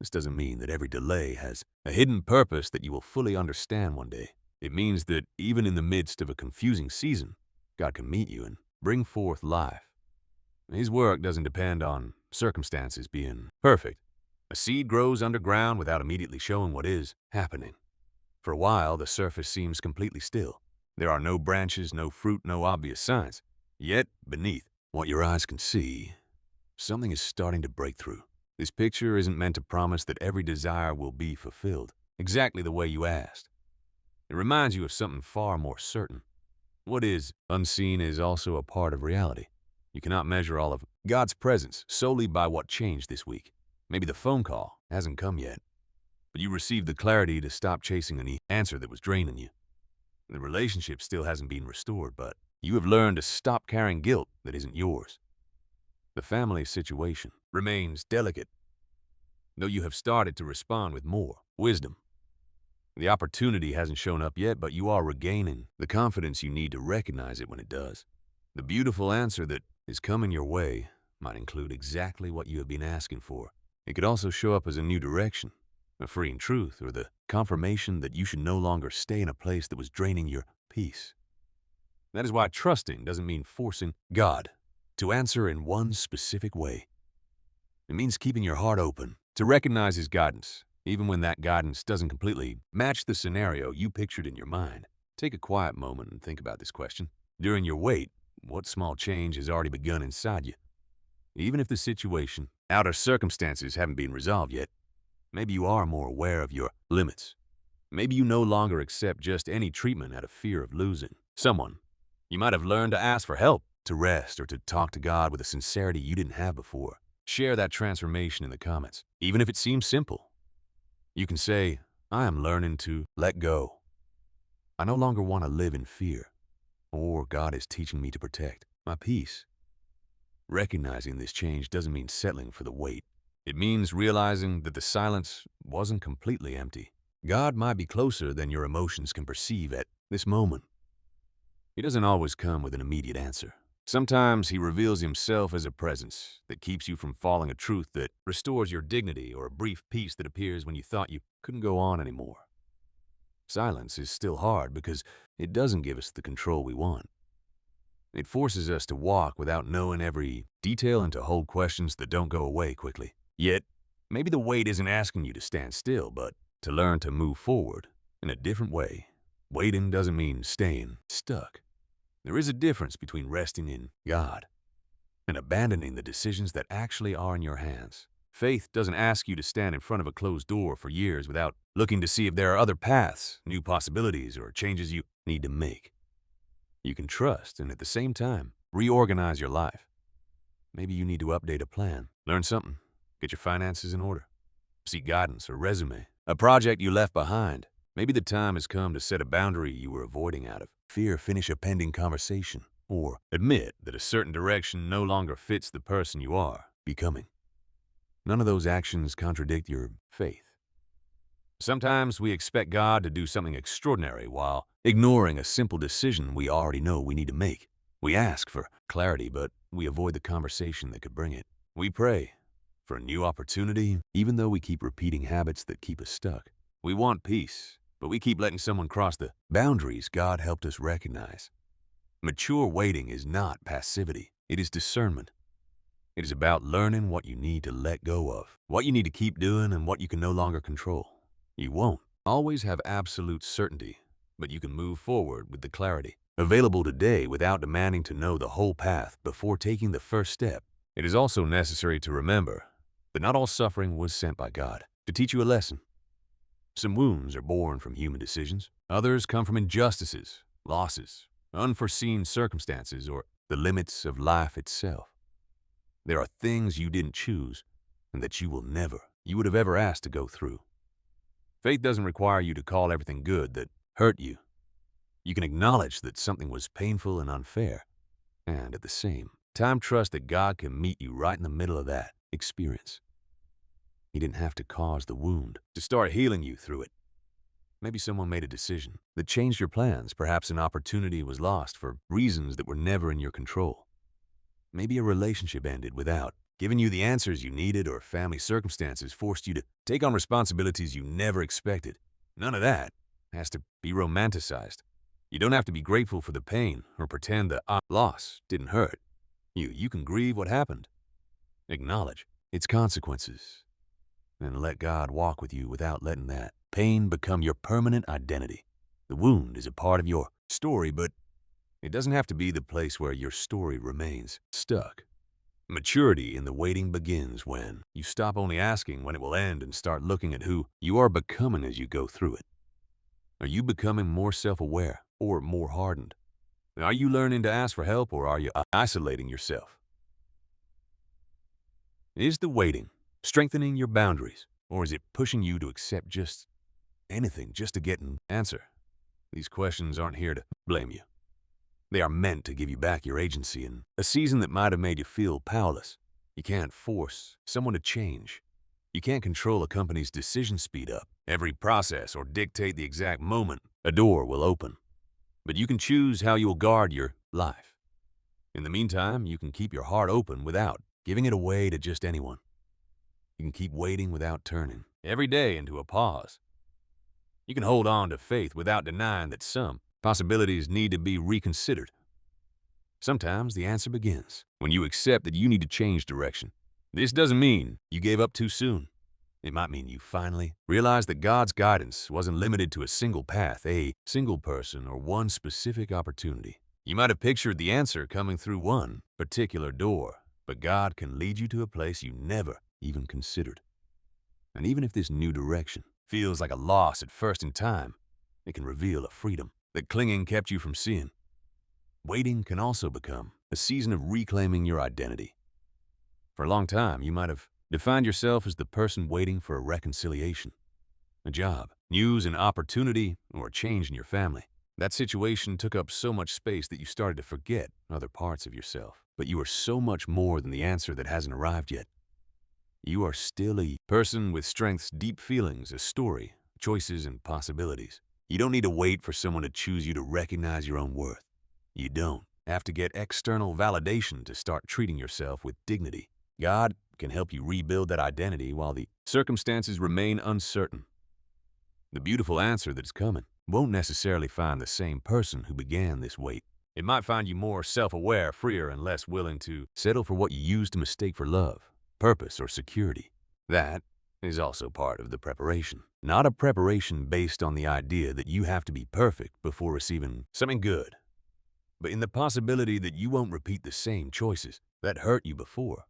This doesn't mean that every delay has a hidden purpose that you will fully understand one day. It means that even in the midst of a confusing season, God can meet you and bring forth life. His work doesn't depend on circumstances being perfect. A seed grows underground without immediately showing what is happening. For a while, the surface seems completely still. There are no branches, no fruit, no obvious signs. Yet, beneath what your eyes can see, something is starting to break through. This picture isn't meant to promise that every desire will be fulfilled exactly the way you asked. It reminds you of something far more certain. What is unseen is also a part of reality. You cannot measure all of God's presence solely by what changed this week. Maybe the phone call hasn't come yet, but you received the clarity to stop chasing any answer that was draining you. The relationship still hasn't been restored, but you have learned to stop carrying guilt that isn't yours. The family situation remains delicate, though you have started to respond with more wisdom. The opportunity hasn't shown up yet, but you are regaining the confidence you need to recognize it when it does. The beautiful answer that is coming your way might include exactly what you have been asking for. It could also show up as a new direction, a freeing truth, or the confirmation that you should no longer stay in a place that was draining your peace. That is why trusting doesn't mean forcing God to answer in one specific way. It means keeping your heart open to recognize His guidance, even when that guidance doesn't completely match the scenario you pictured in your mind. Take a quiet moment and think about this question. During your wait, what small change has already begun inside you? Even if the situation, outer circumstances haven't been resolved yet, maybe you are more aware of your limits. Maybe you no longer accept just any treatment out of fear of losing someone. You might have learned to ask for help, to rest, or to talk to God with a sincerity you didn't have before. Share that transformation in the comments, even if it seems simple. You can say, I am learning to let go. I no longer want to live in fear, or God is teaching me to protect my peace. Recognizing this change doesn't mean settling for the wait. It means realizing that the silence wasn't completely empty. God might be closer than your emotions can perceive at this moment. He doesn't always come with an immediate answer. Sometimes He reveals Himself as a presence that keeps you from falling, a truth that restores your dignity, or a brief peace that appears when you thought you couldn't go on anymore. Silence is still hard because it doesn't give us the control we want. It forces us to walk without knowing every detail and to hold questions that don't go away quickly. Yet, maybe the wait isn't asking you to stand still, but to learn to move forward in a different way. Waiting doesn't mean staying stuck. There is a difference between resting in God and abandoning the decisions that actually are in your hands. Faith doesn't ask you to stand in front of a closed door for years without looking to see if there are other paths, new possibilities, or changes you need to make. You can trust and at the same time reorganize your life. Maybe you need to update a plan, learn something, get your finances in order, seek guidance or resume, a project you left behind. Maybe the time has come to set a boundary you were avoiding out of fear, finish a pending conversation, or admit that a certain direction no longer fits the person you are becoming. None of those actions contradict your faith. Sometimes we expect God to do something extraordinary while ignoring a simple decision we already know we need to make. We ask for clarity, but we avoid the conversation that could bring it. We pray for a new opportunity, even though we keep repeating habits that keep us stuck. We want peace, but we keep letting someone cross the boundaries God helped us recognize. Mature waiting is not passivity. It is discernment. It is about learning what you need to let go of, what you need to keep doing, and what you can no longer control. You won't always have absolute certainty, but you can move forward with the clarity available today without demanding to know the whole path before taking the first step. It is also necessary to remember that not all suffering was sent by God to teach you a lesson. Some wounds are born from human decisions. Others come from injustices, losses, unforeseen circumstances, or the limits of life itself. There are things you didn't choose and that you would have ever asked to go through. Faith doesn't require you to call everything good that hurt you. You can acknowledge that something was painful and unfair, and at the same time trust that God can meet you right in the middle of that experience. He didn't have to cause the wound to start healing you through it. Maybe someone made a decision that changed your plans. Perhaps an opportunity was lost for reasons that were never in your control. Maybe a relationship ended without giving you the answers you needed, or family circumstances forced you to take on responsibilities you never expected. None of that has to be romanticized. You don't have to be grateful for the pain or pretend the loss didn't hurt. You can grieve what happened, acknowledge its consequences, and let God walk with you without letting that pain become your permanent identity. The wound is a part of your story, but it doesn't have to be the place where your story remains stuck. Maturity in the waiting begins when you stop only asking when it will end and start looking at who you are becoming as you go through it. Are you becoming more self-aware or more hardened? Are you learning to ask for help, or are you isolating yourself? Is the waiting strengthening your boundaries, or is it pushing you to accept just anything just to get an answer? These questions aren't here to blame you. They are meant to give you back your agency in a season that might have made you feel powerless. You can't force someone to change. You can't control a company's decision speed up every process or dictate the exact moment a door will open. But you can choose how you will guard your life. In the meantime, you can keep your heart open without giving it away to just anyone. You can keep waiting without turning every day into a pause. You can hold on to faith without denying that some possibilities need to be reconsidered. Sometimes the answer begins when you accept that you need to change direction. This doesn't mean you gave up too soon. It might mean you finally realized that God's guidance wasn't limited to a single path, a single person, or one specific opportunity. You might have pictured the answer coming through one particular door, but God can lead you to a place you never even considered. And even if this new direction feels like a loss at first in time, it can reveal a freedom that clinging kept you from seeing. Waiting can also become a season of reclaiming your identity. For a long time, you might have defined yourself as the person waiting for a reconciliation, a job, news, an opportunity, or a change in your family. That situation took up so much space that you started to forget other parts of yourself. But you are so much more than the answer that hasn't arrived yet. You are still a person with strengths, deep feelings, a story, choices, and possibilities. You don't need to wait for someone to choose you to recognize your own worth. You don't have to get external validation to start treating yourself with dignity. God can help you rebuild that identity while the circumstances remain uncertain. The beautiful answer that's coming won't necessarily find the same person who began this wait. It might find you more self-aware, freer, and less willing to settle for what you used to mistake for love, purpose, or security. That is also part of the preparation. Not a preparation based on the idea that you have to be perfect before receiving something good, but in the possibility that you won't repeat the same choices that hurt you before.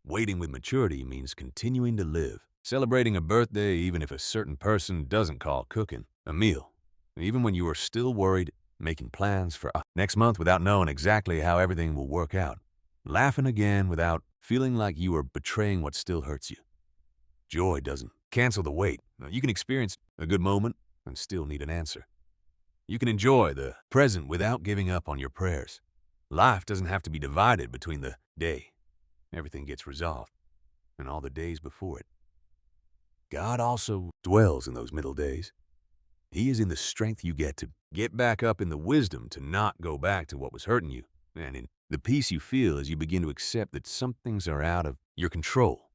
Waiting with maturity means continuing to live, celebrating a birthday even if a certain person doesn't call cooking a meal, even when you are still worried, making plans for next month without knowing exactly how everything will work out, laughing again without feeling like you are betraying what still hurts you. Joy doesn't cancel the wait. You can experience a good moment and still need an answer. You can enjoy the present without giving up on your prayers. Life doesn't have to be divided between the day. Everything gets resolved, and all the days before it. God also dwells in those middle days. He is in the strength you get to get back up, in the wisdom to not go back to what was hurting you, and in the peace you feel as you begin to accept that some things are out of your control.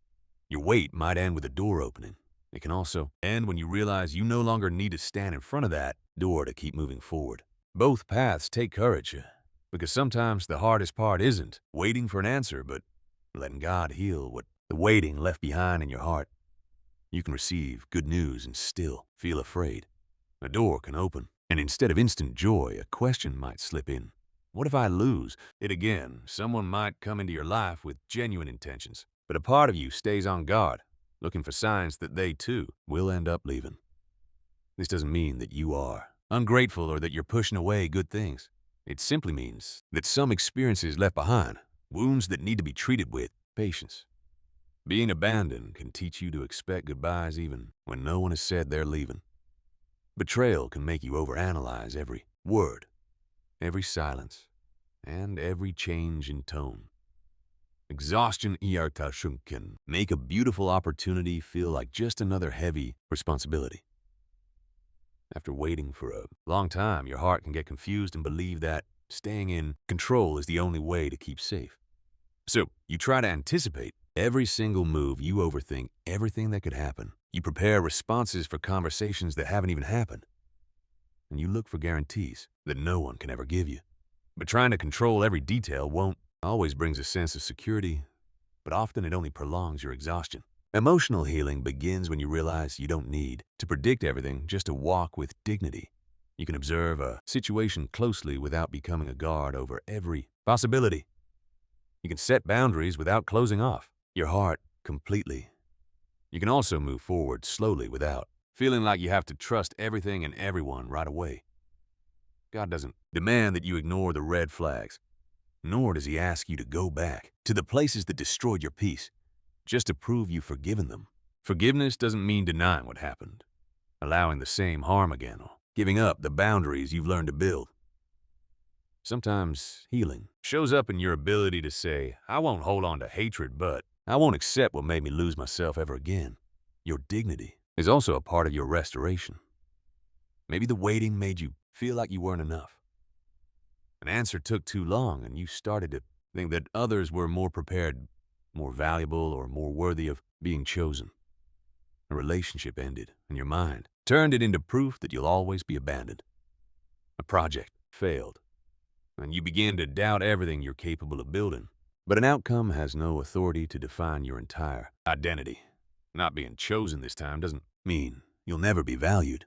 Your wait might end with a door opening. It can also end when you realize you no longer need to stand in front of that door to keep moving forward. Both paths take courage, because sometimes the hardest part isn't waiting for an answer, but letting God heal what the waiting left behind in your heart. You can receive good news and still feel afraid. A door can open, and instead of instant joy, a question might slip in. What if I lose it again? Someone might come into your life with genuine intentions, but a part of you stays on guard, looking for signs that they too will end up leaving. This doesn't mean that you are ungrateful or that you're pushing away good things. It simply means that some experiences left behind, wounds that need to be treated with patience. Being abandoned can teach you to expect goodbyes even when no one has said they're leaving. Betrayal can make you overanalyze every word, every silence, and every change in tone. Exhaustion can make a beautiful opportunity feel like just another heavy responsibility. After waiting for a long time, your heart can get confused and believe that staying in control is the only way to keep safe. So you try to anticipate every single move. You overthink everything that could happen. You prepare responses for conversations that haven't even happened. And you look for guarantees that no one can ever give you. But trying to control every detail won't always brings a sense of security, but often it only prolongs your exhaustion. Emotional healing begins when you realize you don't need to predict everything just to walk with dignity. You can observe a situation closely without becoming a guard over every possibility. You can set boundaries without closing off your heart completely. You can also move forward slowly without feeling like you have to trust everything and everyone right away. God doesn't demand that you ignore the red flags, nor does he ask you to go back to the places that destroyed your peace just to prove you've forgiven them. Forgiveness doesn't mean denying what happened, allowing the same harm again, or giving up the boundaries you've learned to build. Sometimes healing shows up in your ability to say, I won't hold on to hatred, but I won't accept what made me lose myself ever again. Your dignity is also a part of your restoration. Maybe the waiting made you feel like you weren't enough. An answer took too long, and you started to think that others were more prepared, more valuable, or more worthy of being chosen. A relationship ended, and your mind turned it into proof that you'll always be abandoned. A project failed, and you begin to doubt everything you're capable of building. But an outcome has no authority to define your entire identity. Not being chosen this time doesn't mean you'll never be valued.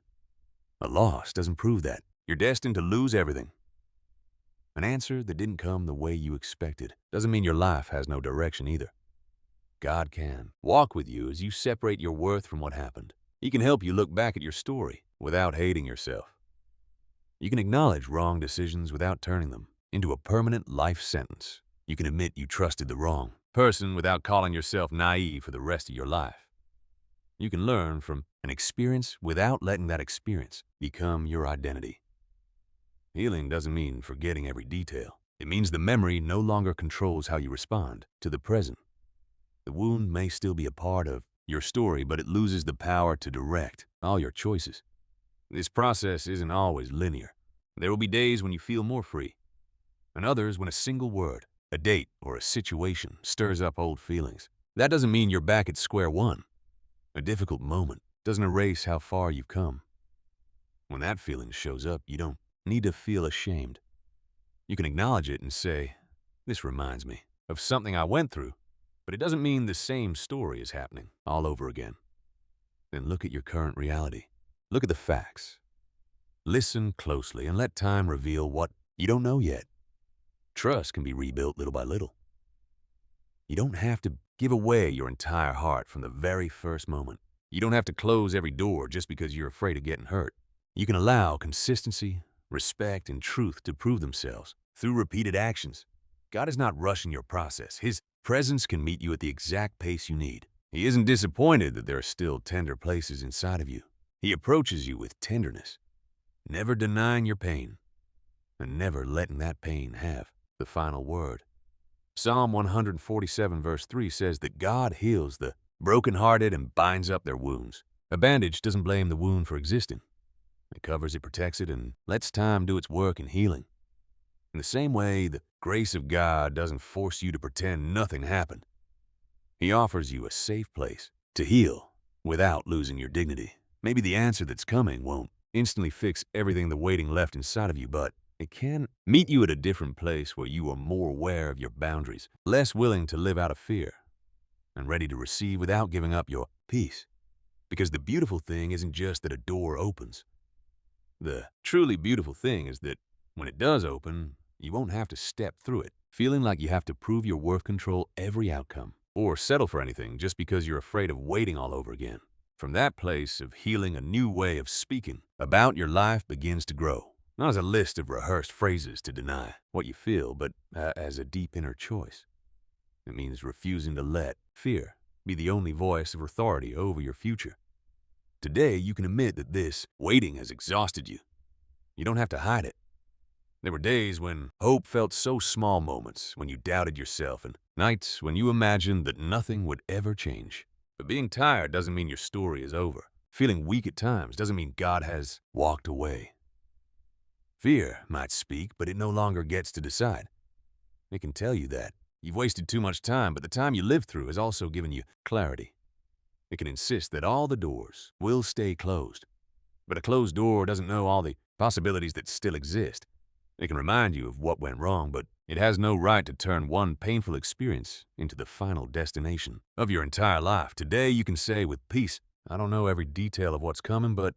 A loss doesn't prove that you're destined to lose everything. An answer that didn't come the way you expected doesn't mean your life has no direction either. God can walk with you as you separate your worth from what happened. He can help you look back at your story without hating yourself. You can acknowledge wrong decisions without turning them into a permanent life sentence. You can admit you trusted the wrong person without calling yourself naive for the rest of your life. You can learn from an experience without letting that experience become your identity. Healing doesn't mean forgetting every detail. It means the memory no longer controls how you respond to the present. The wound may still be a part of your story, but it loses the power to direct all your choices. This process isn't always linear. There will be days when you feel more free, and others when a single word, a date, or a situation stirs up old feelings. That doesn't mean you're back at square one. A difficult moment doesn't erase how far you've come. When that feeling shows up, you don't need to feel ashamed. You can acknowledge it and say, this reminds me of something I went through, but it doesn't mean the same story is happening all over again. Then look at your current reality. Look at the facts. Listen closely and let time reveal what you don't know yet. Trust can be rebuilt little by little. You don't have to give away your entire heart from the very first moment. You don't have to close every door just because you're afraid of getting hurt. You can allow consistency, respect, and truth to prove themselves through repeated actions. God is not rushing your process. His presence can meet you at the exact pace you need. He isn't disappointed that there are still tender places inside of you. He approaches you with tenderness, never denying your pain, and never letting that pain have the final word. Psalm 147 verse 3 says that God heals the brokenhearted and binds up their wounds. A bandage doesn't blame the wound for existing. It covers it, protects it, and lets time do its work in healing. In the same way, the grace of God doesn't force you to pretend nothing happened. He offers you a safe place to heal without losing your dignity. Maybe the answer that's coming won't instantly fix everything the waiting left inside of you, but it can meet you at a different place where you are more aware of your boundaries, less willing to live out of fear, and ready to receive without giving up your peace. Because the beautiful thing isn't just that a door opens. The truly beautiful thing is that when it does open, you won't have to step through it, feeling like you have to prove your worth, control every outcome, or settle for anything just because you're afraid of waiting all over again. From that place of healing, a new way of speaking about your life begins to grow, not as a list of rehearsed phrases to deny what you feel, but as a deep inner choice. It means refusing to let fear be the only voice of authority over your future. Today, you can admit that this waiting has exhausted you. You don't have to hide it. There were days when hope felt so small, moments when you doubted yourself, and nights when you imagined that nothing would ever change. But being tired doesn't mean your story is over. Feeling weak at times doesn't mean God has walked away. Fear might speak, but it no longer gets to decide. It can tell you that you've wasted too much time, but the time you lived through has also given you clarity. It can insist that all the doors will stay closed. But a closed door doesn't know all the possibilities that still exist. It can remind you of what went wrong, but it has no right to turn one painful experience into the final destination of your entire life. Today, you can say with peace, I don't know every detail of what's coming, but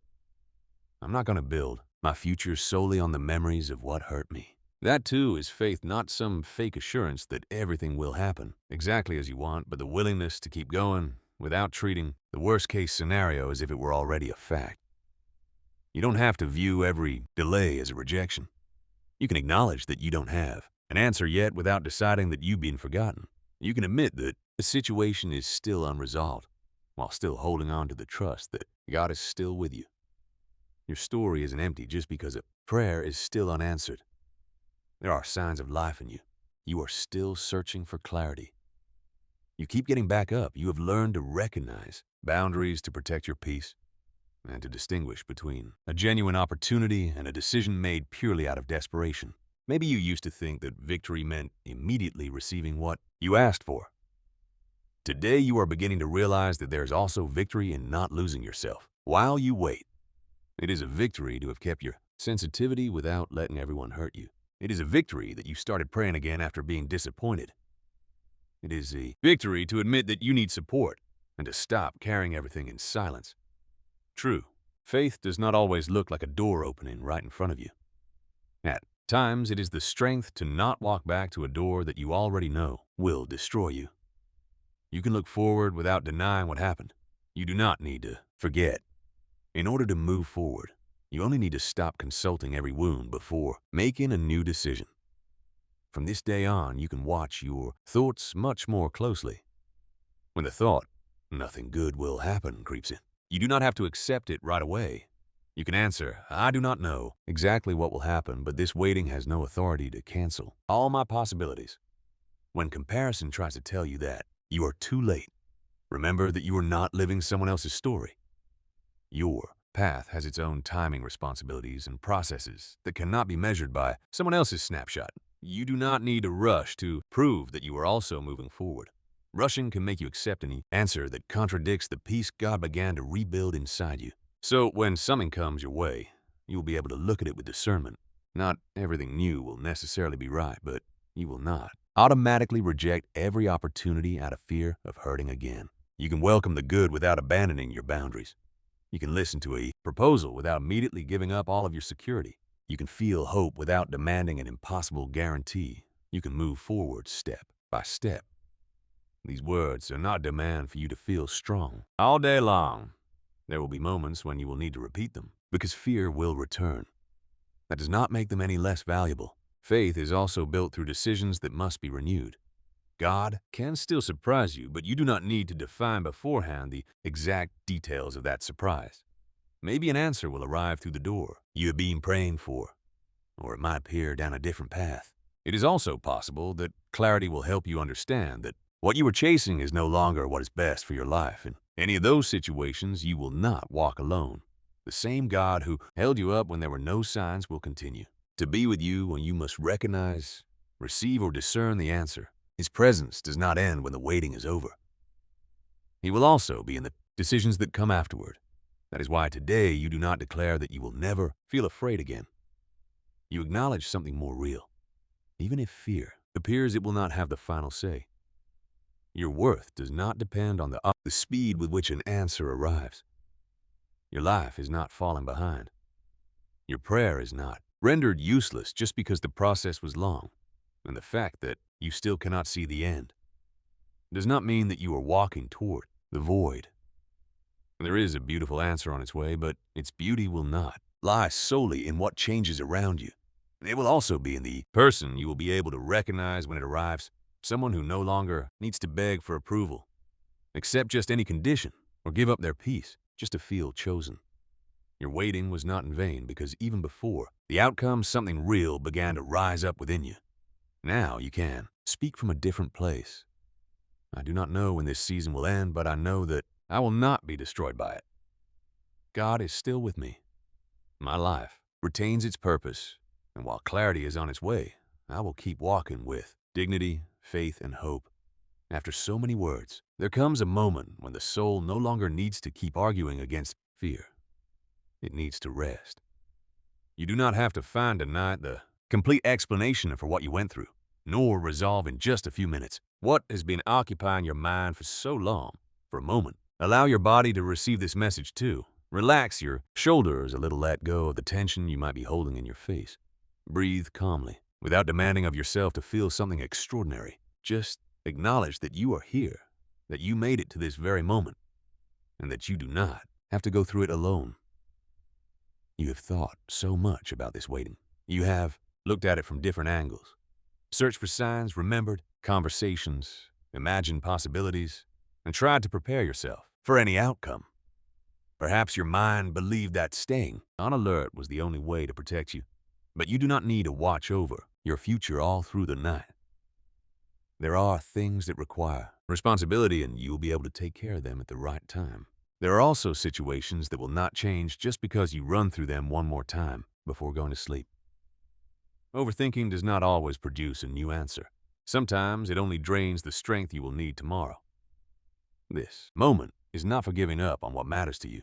I'm not going to build my future solely on the memories of what hurt me. That, too, is faith, not some fake assurance that everything will happen exactly as you want, but the willingness to keep going without treating the worst-case scenario as if it were already a fact. You don't have to view every delay as a rejection. You can acknowledge that you don't have an answer yet without deciding that you've been forgotten. You can admit that the situation is still unresolved, while still holding on to the trust that God is still with you. Your story isn't empty just because a prayer is still unanswered. There are signs of life in you. You are still searching for clarity. You keep getting back up. You have learned to recognize boundaries to protect your peace and to distinguish between a genuine opportunity and a decision made purely out of desperation. Maybe you used to think that victory meant immediately receiving what you asked for. Today, you are beginning to realize that there is also victory in not losing yourself while you wait. It is a victory to have kept your sensitivity without letting everyone hurt you. It is a victory that you started praying again after being disappointed. It is a victory to admit that you need support and to stop carrying everything in silence. True, faith does not always look like a door opening right in front of you. At times, it is the strength to not walk back to a door that you already know will destroy you. You can look forward without denying what happened. You do not need to forget. In order to move forward, you only need to stop consulting every wound before making a new decision. From this day on, you can watch your thoughts much more closely. When the thought, nothing good will happen, creeps in, you do not have to accept it right away. You can answer, I do not know exactly what will happen, but this waiting has no authority to cancel all my possibilities. When comparison tries to tell you that, you are too late. Remember that you are not living someone else's story. Your path has its own timing, responsibilities, and processes that cannot be measured by someone else's snapshot. You do not need to rush to prove that you are also moving forward. Rushing can make you accept any answer that contradicts the peace God began to rebuild inside you. So when something comes your way, you will be able to look at it with discernment. Not everything new will necessarily be right, but you will not automatically reject every opportunity out of fear of hurting again. You can welcome the good without abandoning your boundaries. You can listen to a proposal without immediately giving up all of your security. You can feel hope without demanding an impossible guarantee. You can move forward step by step. These words are not a demand for you to feel strong. All day long, there will be moments when you will need to repeat them, because fear will return. That does not make them any less valuable. Faith is also built through decisions that must be renewed. God can still surprise you, but you do not need to define beforehand the exact details of that surprise. Maybe an answer will arrive through the door you have been praying for, or it might appear down a different path. It is also possible that clarity will help you understand that what you are chasing is no longer what is best for your life. In any of those situations, you will not walk alone. The same God who held you up when there were no signs will continue to be with you when you must recognize, receive, or discern the answer. His presence does not end when the waiting is over. He will also be in the decisions that come afterward. That is why today you do not declare that you will never feel afraid again. You acknowledge something more real. Even if fear appears, it will not have the final say. Your worth does not depend on the speed with which an answer arrives. Your life is not falling behind. Your prayer is not rendered useless just because the process was long, and the fact that you still cannot see the end does not mean that you are walking toward the void. There is a beautiful answer on its way, but its beauty will not lie solely in what changes around you. It will also be in the person you will be able to recognize when it arrives, someone who no longer needs to beg for approval, accept just any condition, or give up their peace just to feel chosen. Your waiting was not in vain, because even before the outcome, something real began to rise up within you. Now you can speak from a different place. I do not know when this season will end, but I know that I will not be destroyed by it. God is still with me. My life retains its purpose, and while clarity is on its way, I will keep walking with dignity, faith, and hope. After so many words, there comes a moment when the soul no longer needs to keep arguing against fear. It needs to rest. You do not have to find tonight the complete explanation for what you went through, nor resolve in just a few minutes what has been occupying your mind for so long. For a moment, allow your body to receive this message too. Relax your shoulders a little, let go of the tension you might be holding in your face. Breathe calmly, without demanding of yourself to feel something extraordinary. Just acknowledge that you are here, that you made it to this very moment, and that you do not have to go through it alone. You have thought so much about this waiting. You have looked at it from different angles, searched for signs, remembered conversations, imagined possibilities, and tried to prepare yourself for any outcome. Perhaps your mind believed that staying on alert was the only way to protect you, but you do not need to watch over your future all through the night. There are things that require responsibility, and you will be able to take care of them at the right time. There are also situations that will not change just because you run through them one more time before going to sleep. Overthinking does not always produce a new answer. Sometimes it only drains the strength you will need tomorrow. This moment is not for giving up on what matters to you.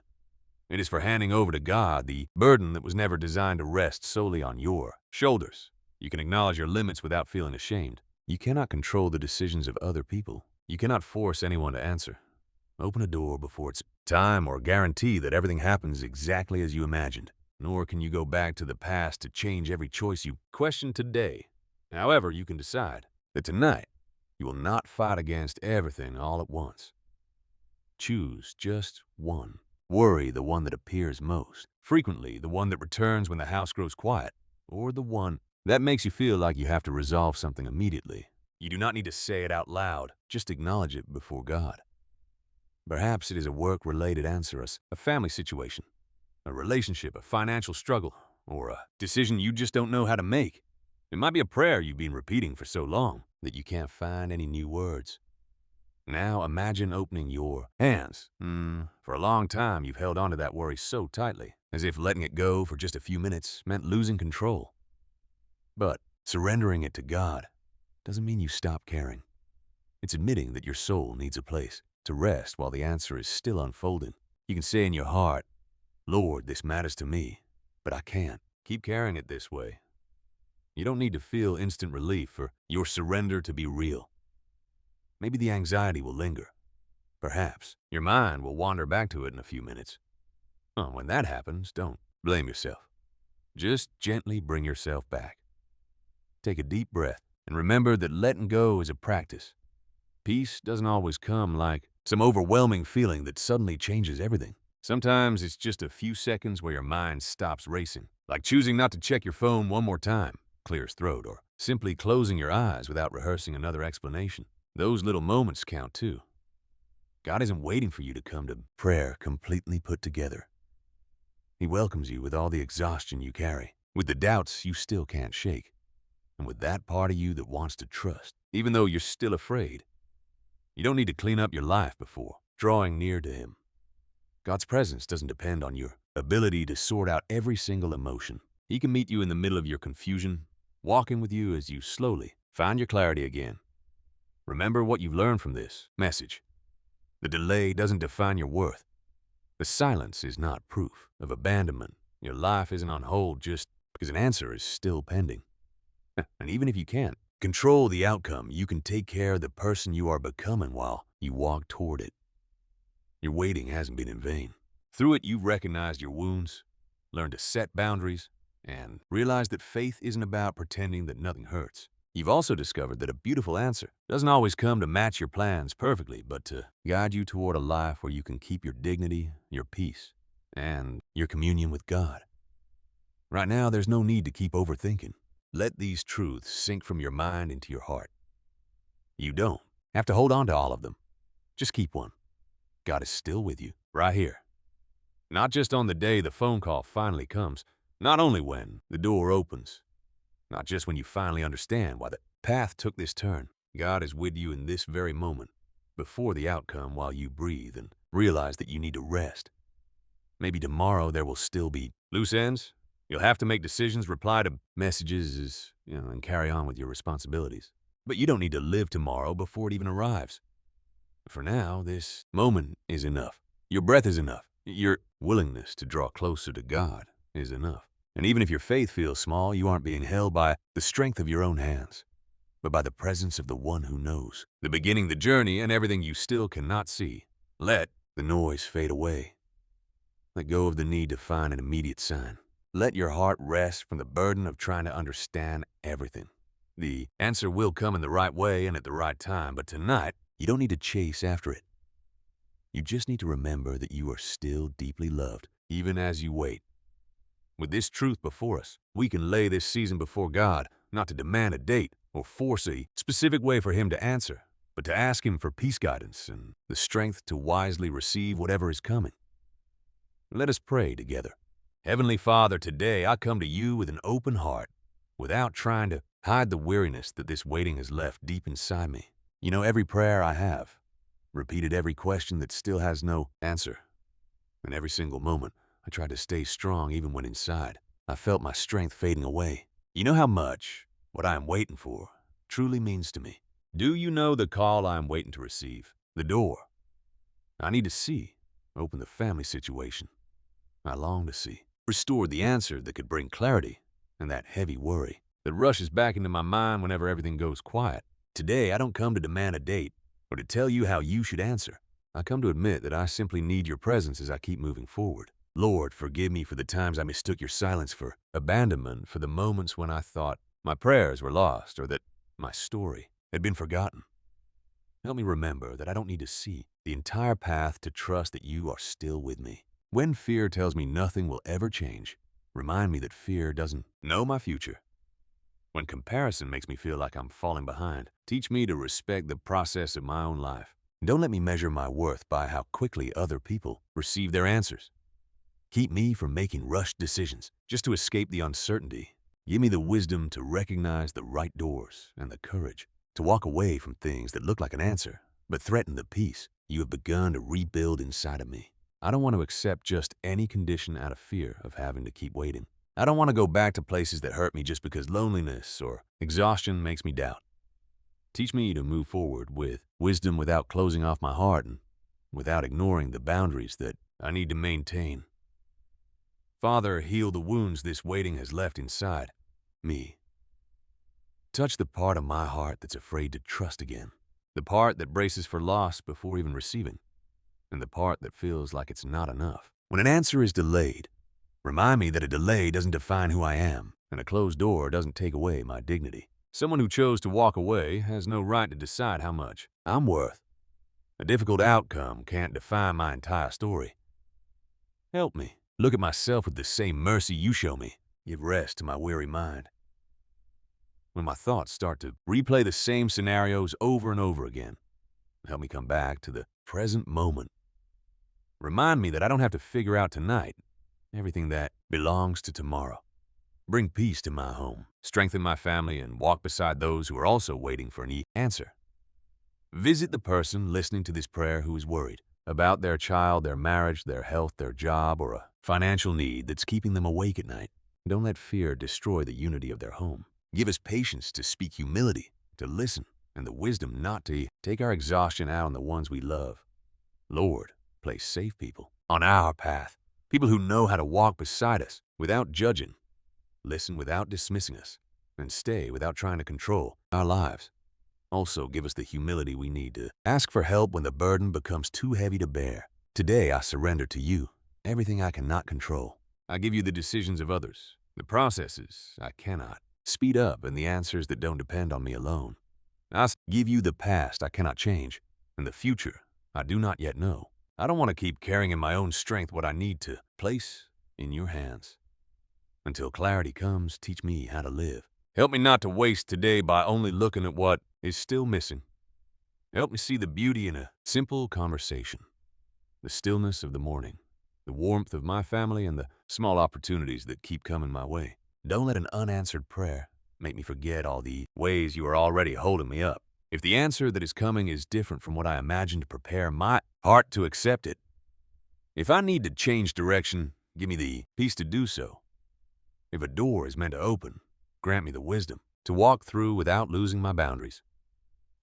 It is for handing over to God the burden that was never designed to rest solely on your shoulders. You can acknowledge your limits without feeling ashamed. You cannot control the decisions of other people. You cannot force anyone to answer. Open a door before it's time, or guarantee that everything happens exactly as you imagined. Nor can you go back to the past to change every choice you question today. However, you can decide that tonight you will not fight against everything all at once. Choose just one. Worry the one that appears most frequently, the one that returns when the house grows quiet, or the one that makes you feel like you have to resolve something immediately. You do not need to say it out loud, just acknowledge it before God. Perhaps it is a work-related answer, a family situation, a relationship, a financial struggle, or a decision you just don't know how to make. It might be a prayer you've been repeating for so long that you can't find any new words. Now imagine opening your hands. For a long time, you've held onto that worry so tightly, as if letting it go for just a few minutes meant losing control. But surrendering it to God doesn't mean you stop caring. It's admitting that your soul needs a place to rest while the answer is still unfolding. You can say in your heart, "Lord, this matters to me, but I can't keep carrying it this way." You don't need to feel instant relief for your surrender to be real. Maybe the anxiety will linger. Perhaps your mind will wander back to it in a few minutes. When that happens, don't blame yourself. Just gently bring yourself back. Take a deep breath and remember that letting go is a practice. Peace doesn't always come like some overwhelming feeling that suddenly changes everything. Sometimes it's just a few seconds where your mind stops racing, like choosing not to check your phone one more time, clears throat, or simply closing your eyes without rehearsing another explanation. Those little moments count too. God isn't waiting for you to come to prayer completely put together. He welcomes you with all the exhaustion you carry, with the doubts you still can't shake, and with that part of you that wants to trust, even though you're still afraid. You don't need to clean up your life before drawing near to Him. God's presence doesn't depend on your ability to sort out every single emotion. He can meet you in the middle of your confusion, walking with you as you slowly find your clarity again. Remember what you've learned from this message. The delay doesn't define your worth. The silence is not proof of abandonment. Your life isn't on hold just because an answer is still pending. And even if you can't control the outcome, you can take care of the person you are becoming while you walk toward it. Your waiting hasn't been in vain. Through it, you've recognized your wounds, learned to set boundaries, and realized that faith isn't about pretending that nothing hurts. You've also discovered that a beautiful answer doesn't always come to match your plans perfectly, but to guide you toward a life where you can keep your dignity, your peace, and your communion with God. Right now, there's no need to keep overthinking. Let these truths sink from your mind into your heart. You don't have to hold on to all of them. Just keep one. God is still with you, right here. Not just on the day the phone call finally comes, not only when the door opens, not just when you finally understand why the path took this turn. God is with you in this very moment, before the outcome, while you breathe and realize that you need to rest. Maybe tomorrow there will still be loose ends. You'll have to make decisions, reply to messages, and carry on with your responsibilities. But you don't need to live tomorrow before it even arrives. For now, this moment is enough. Your breath is enough. Your willingness to draw closer to God is enough. And even if your faith feels small, you aren't being held by the strength of your own hands, but by the presence of the one who knows the beginning, the journey, and everything you still cannot see. Let the noise fade away. Let go of the need to find an immediate sign. Let your heart rest from the burden of trying to understand everything. The answer will come in the right way and at the right time, but tonight, you don't need to chase after it. You just need to remember that you are still deeply loved, even as you wait. With this truth before us, we can lay this season before God, not to demand a date or force a specific way for Him to answer, but to ask Him for peace guidance and the strength to wisely receive whatever is coming. Let us pray together. Heavenly Father, today I come to you with an open heart, without trying to hide the weariness that this waiting has left deep inside me. You know every prayer I have, repeated every question that still has no answer. And every single moment, I tried to stay strong even when inside I felt my strength fading away. You know how much what I am waiting for truly means to me. Do you know the call I am waiting to receive? The door I need to see, open the family situation I long to see, restore the answer that could bring clarity and that heavy worry that rushes back into my mind whenever everything goes quiet. Today, I don't come to demand a date or to tell you how you should answer. I come to admit that I simply need your presence as I keep moving forward. Lord, forgive me for the times I mistook your silence for abandonment, for the moments when I thought my prayers were lost or that my story had been forgotten. Help me remember that I don't need to see the entire path to trust that you are still with me. When fear tells me nothing will ever change, remind me that fear doesn't know my future. When comparison makes me feel like I'm falling behind, teach me to respect the process of my own life. Don't let me measure my worth by how quickly other people receive their answers. Keep me from making rushed decisions just to escape the uncertainty. Give me the wisdom to recognize the right doors and the courage to walk away from things that look like an answer but threaten the peace you have begun to rebuild inside of me. I don't want to accept just any condition out of fear of having to keep waiting. I don't want to go back to places that hurt me just because loneliness or exhaustion makes me doubt. Teach me to move forward with wisdom without closing off my heart and without ignoring the boundaries that I need to maintain. Father, heal the wounds this waiting has left inside me. Touch the part of my heart that's afraid to trust again, the part that braces for loss before even receiving, and the part that feels like it's not enough. When an answer is delayed, remind me that a delay doesn't define who I am, and a closed door doesn't take away my dignity. Someone who chose to walk away has no right to decide how much I'm worth. A difficult outcome can't define my entire story. Help me look at myself with the same mercy you show me. Give rest to my weary mind. When my thoughts start to replay the same scenarios over and over again, help me come back to the present moment. Remind me that I don't have to figure out tonight everything that belongs to tomorrow. Bring peace to my home, strengthen my family, and walk beside those who are also waiting for an answer. Visit the person listening to this prayer who is worried about their child, their marriage, their health, their job, or a financial need that's keeping them awake at night. Don't let fear destroy the unity of their home. Give us patience to speak humility, to listen, and the wisdom not to take our exhaustion out on the ones we love. Lord, place safe people on our path, people who know how to walk beside us without judging, listen without dismissing us, and stay without trying to control our lives. Also, give us the humility we need to ask for help when the burden becomes too heavy to bear. Today, I surrender to you everything I cannot control. I give you the decisions of others, the processes I cannot speed up, and the answers that don't depend on me alone. I give you the past I cannot change, and the future I do not yet know. I don't want to keep carrying in my own strength what I need to place in your hands. Until clarity comes, teach me how to live. Help me not to waste today by only looking at what is still missing. Help me see the beauty in a simple conversation, the stillness of the morning, the warmth of my family, and the small opportunities that keep coming my way. Don't let an unanswered prayer make me forget all the ways you are already holding me up. If the answer that is coming is different from what I imagined, to prepare my heart to accept it. If I need to change direction, give me the peace to do so. If a door is meant to open, grant me the wisdom to walk through without losing my boundaries.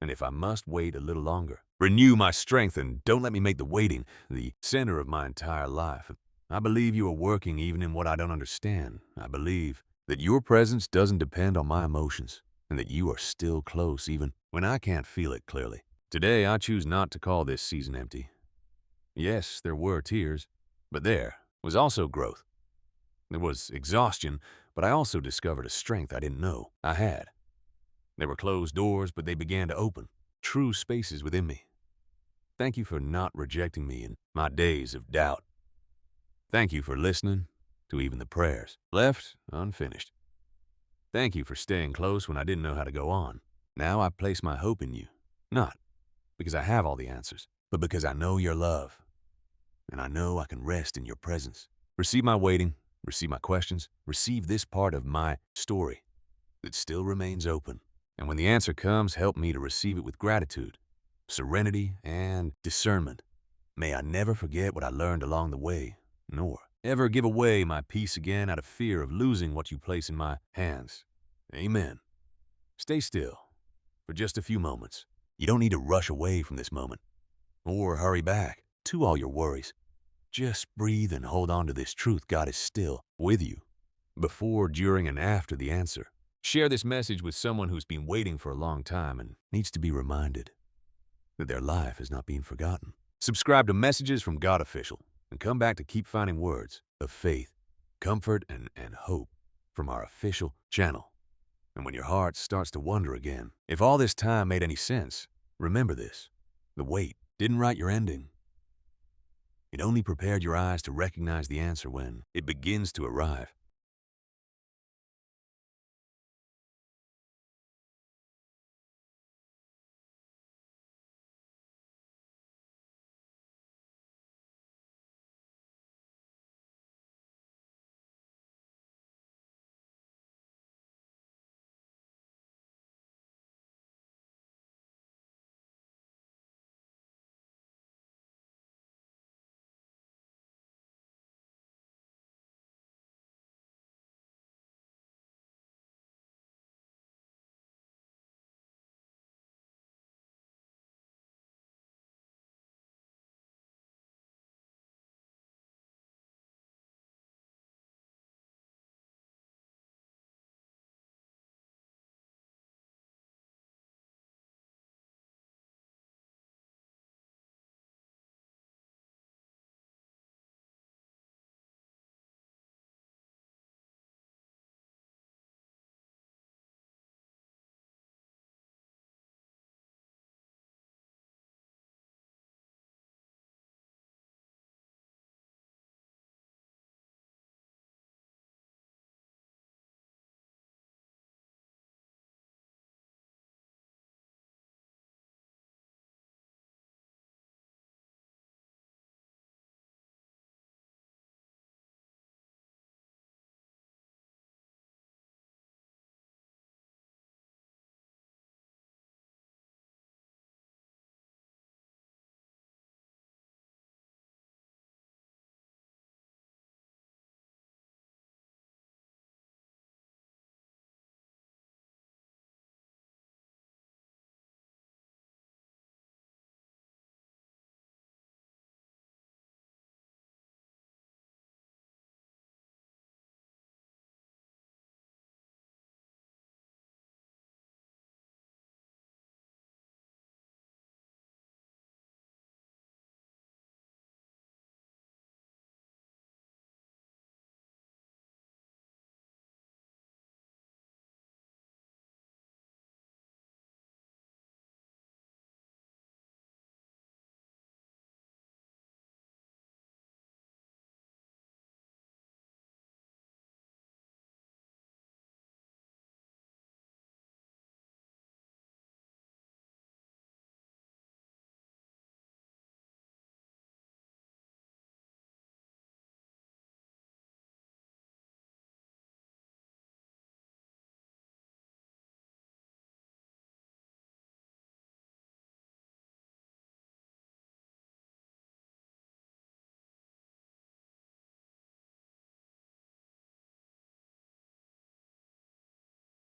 And if I must wait a little longer, renew my strength and don't let me make the waiting the center of my entire life. I believe you are working even in what I don't understand. I believe that your presence doesn't depend on my emotions and that you are still close even when I can't feel it clearly. Today, I choose not to call this season empty. Yes, there were tears, but there was also growth. There was exhaustion, but I also discovered a strength I didn't know I had. There were closed doors, but they began to open, true spaces within me. Thank you for not rejecting me in my days of doubt. Thank you for listening to even the prayers left unfinished. Thank you for staying close when I didn't know how to go on. Now I place my hope in you, not because I have all the answers, but because I know your love, and I know I can rest in your presence. Receive my waiting, receive my questions, receive this part of my story that still remains open. And when the answer comes, help me to receive it with gratitude, serenity, and discernment. May I never forget what I learned along the way, nor ever give away my peace again out of fear of losing what you place in my hands. Amen. Stay still for just a few moments. You don't need to rush away from this moment or hurry back to all your worries. Just breathe and hold on to this truth: God is still with you, before, during, and after the answer. Share this message with someone who's been waiting for a long time and needs to be reminded that their life is not being forgotten. Subscribe to Messages from God Official and come back to keep finding words of faith, comfort, and hope from our official channel. And when your heart starts to wonder again if all this time made any sense, remember this: the wait didn't write your ending. It only prepared your eyes to recognize the answer when it begins to arrive.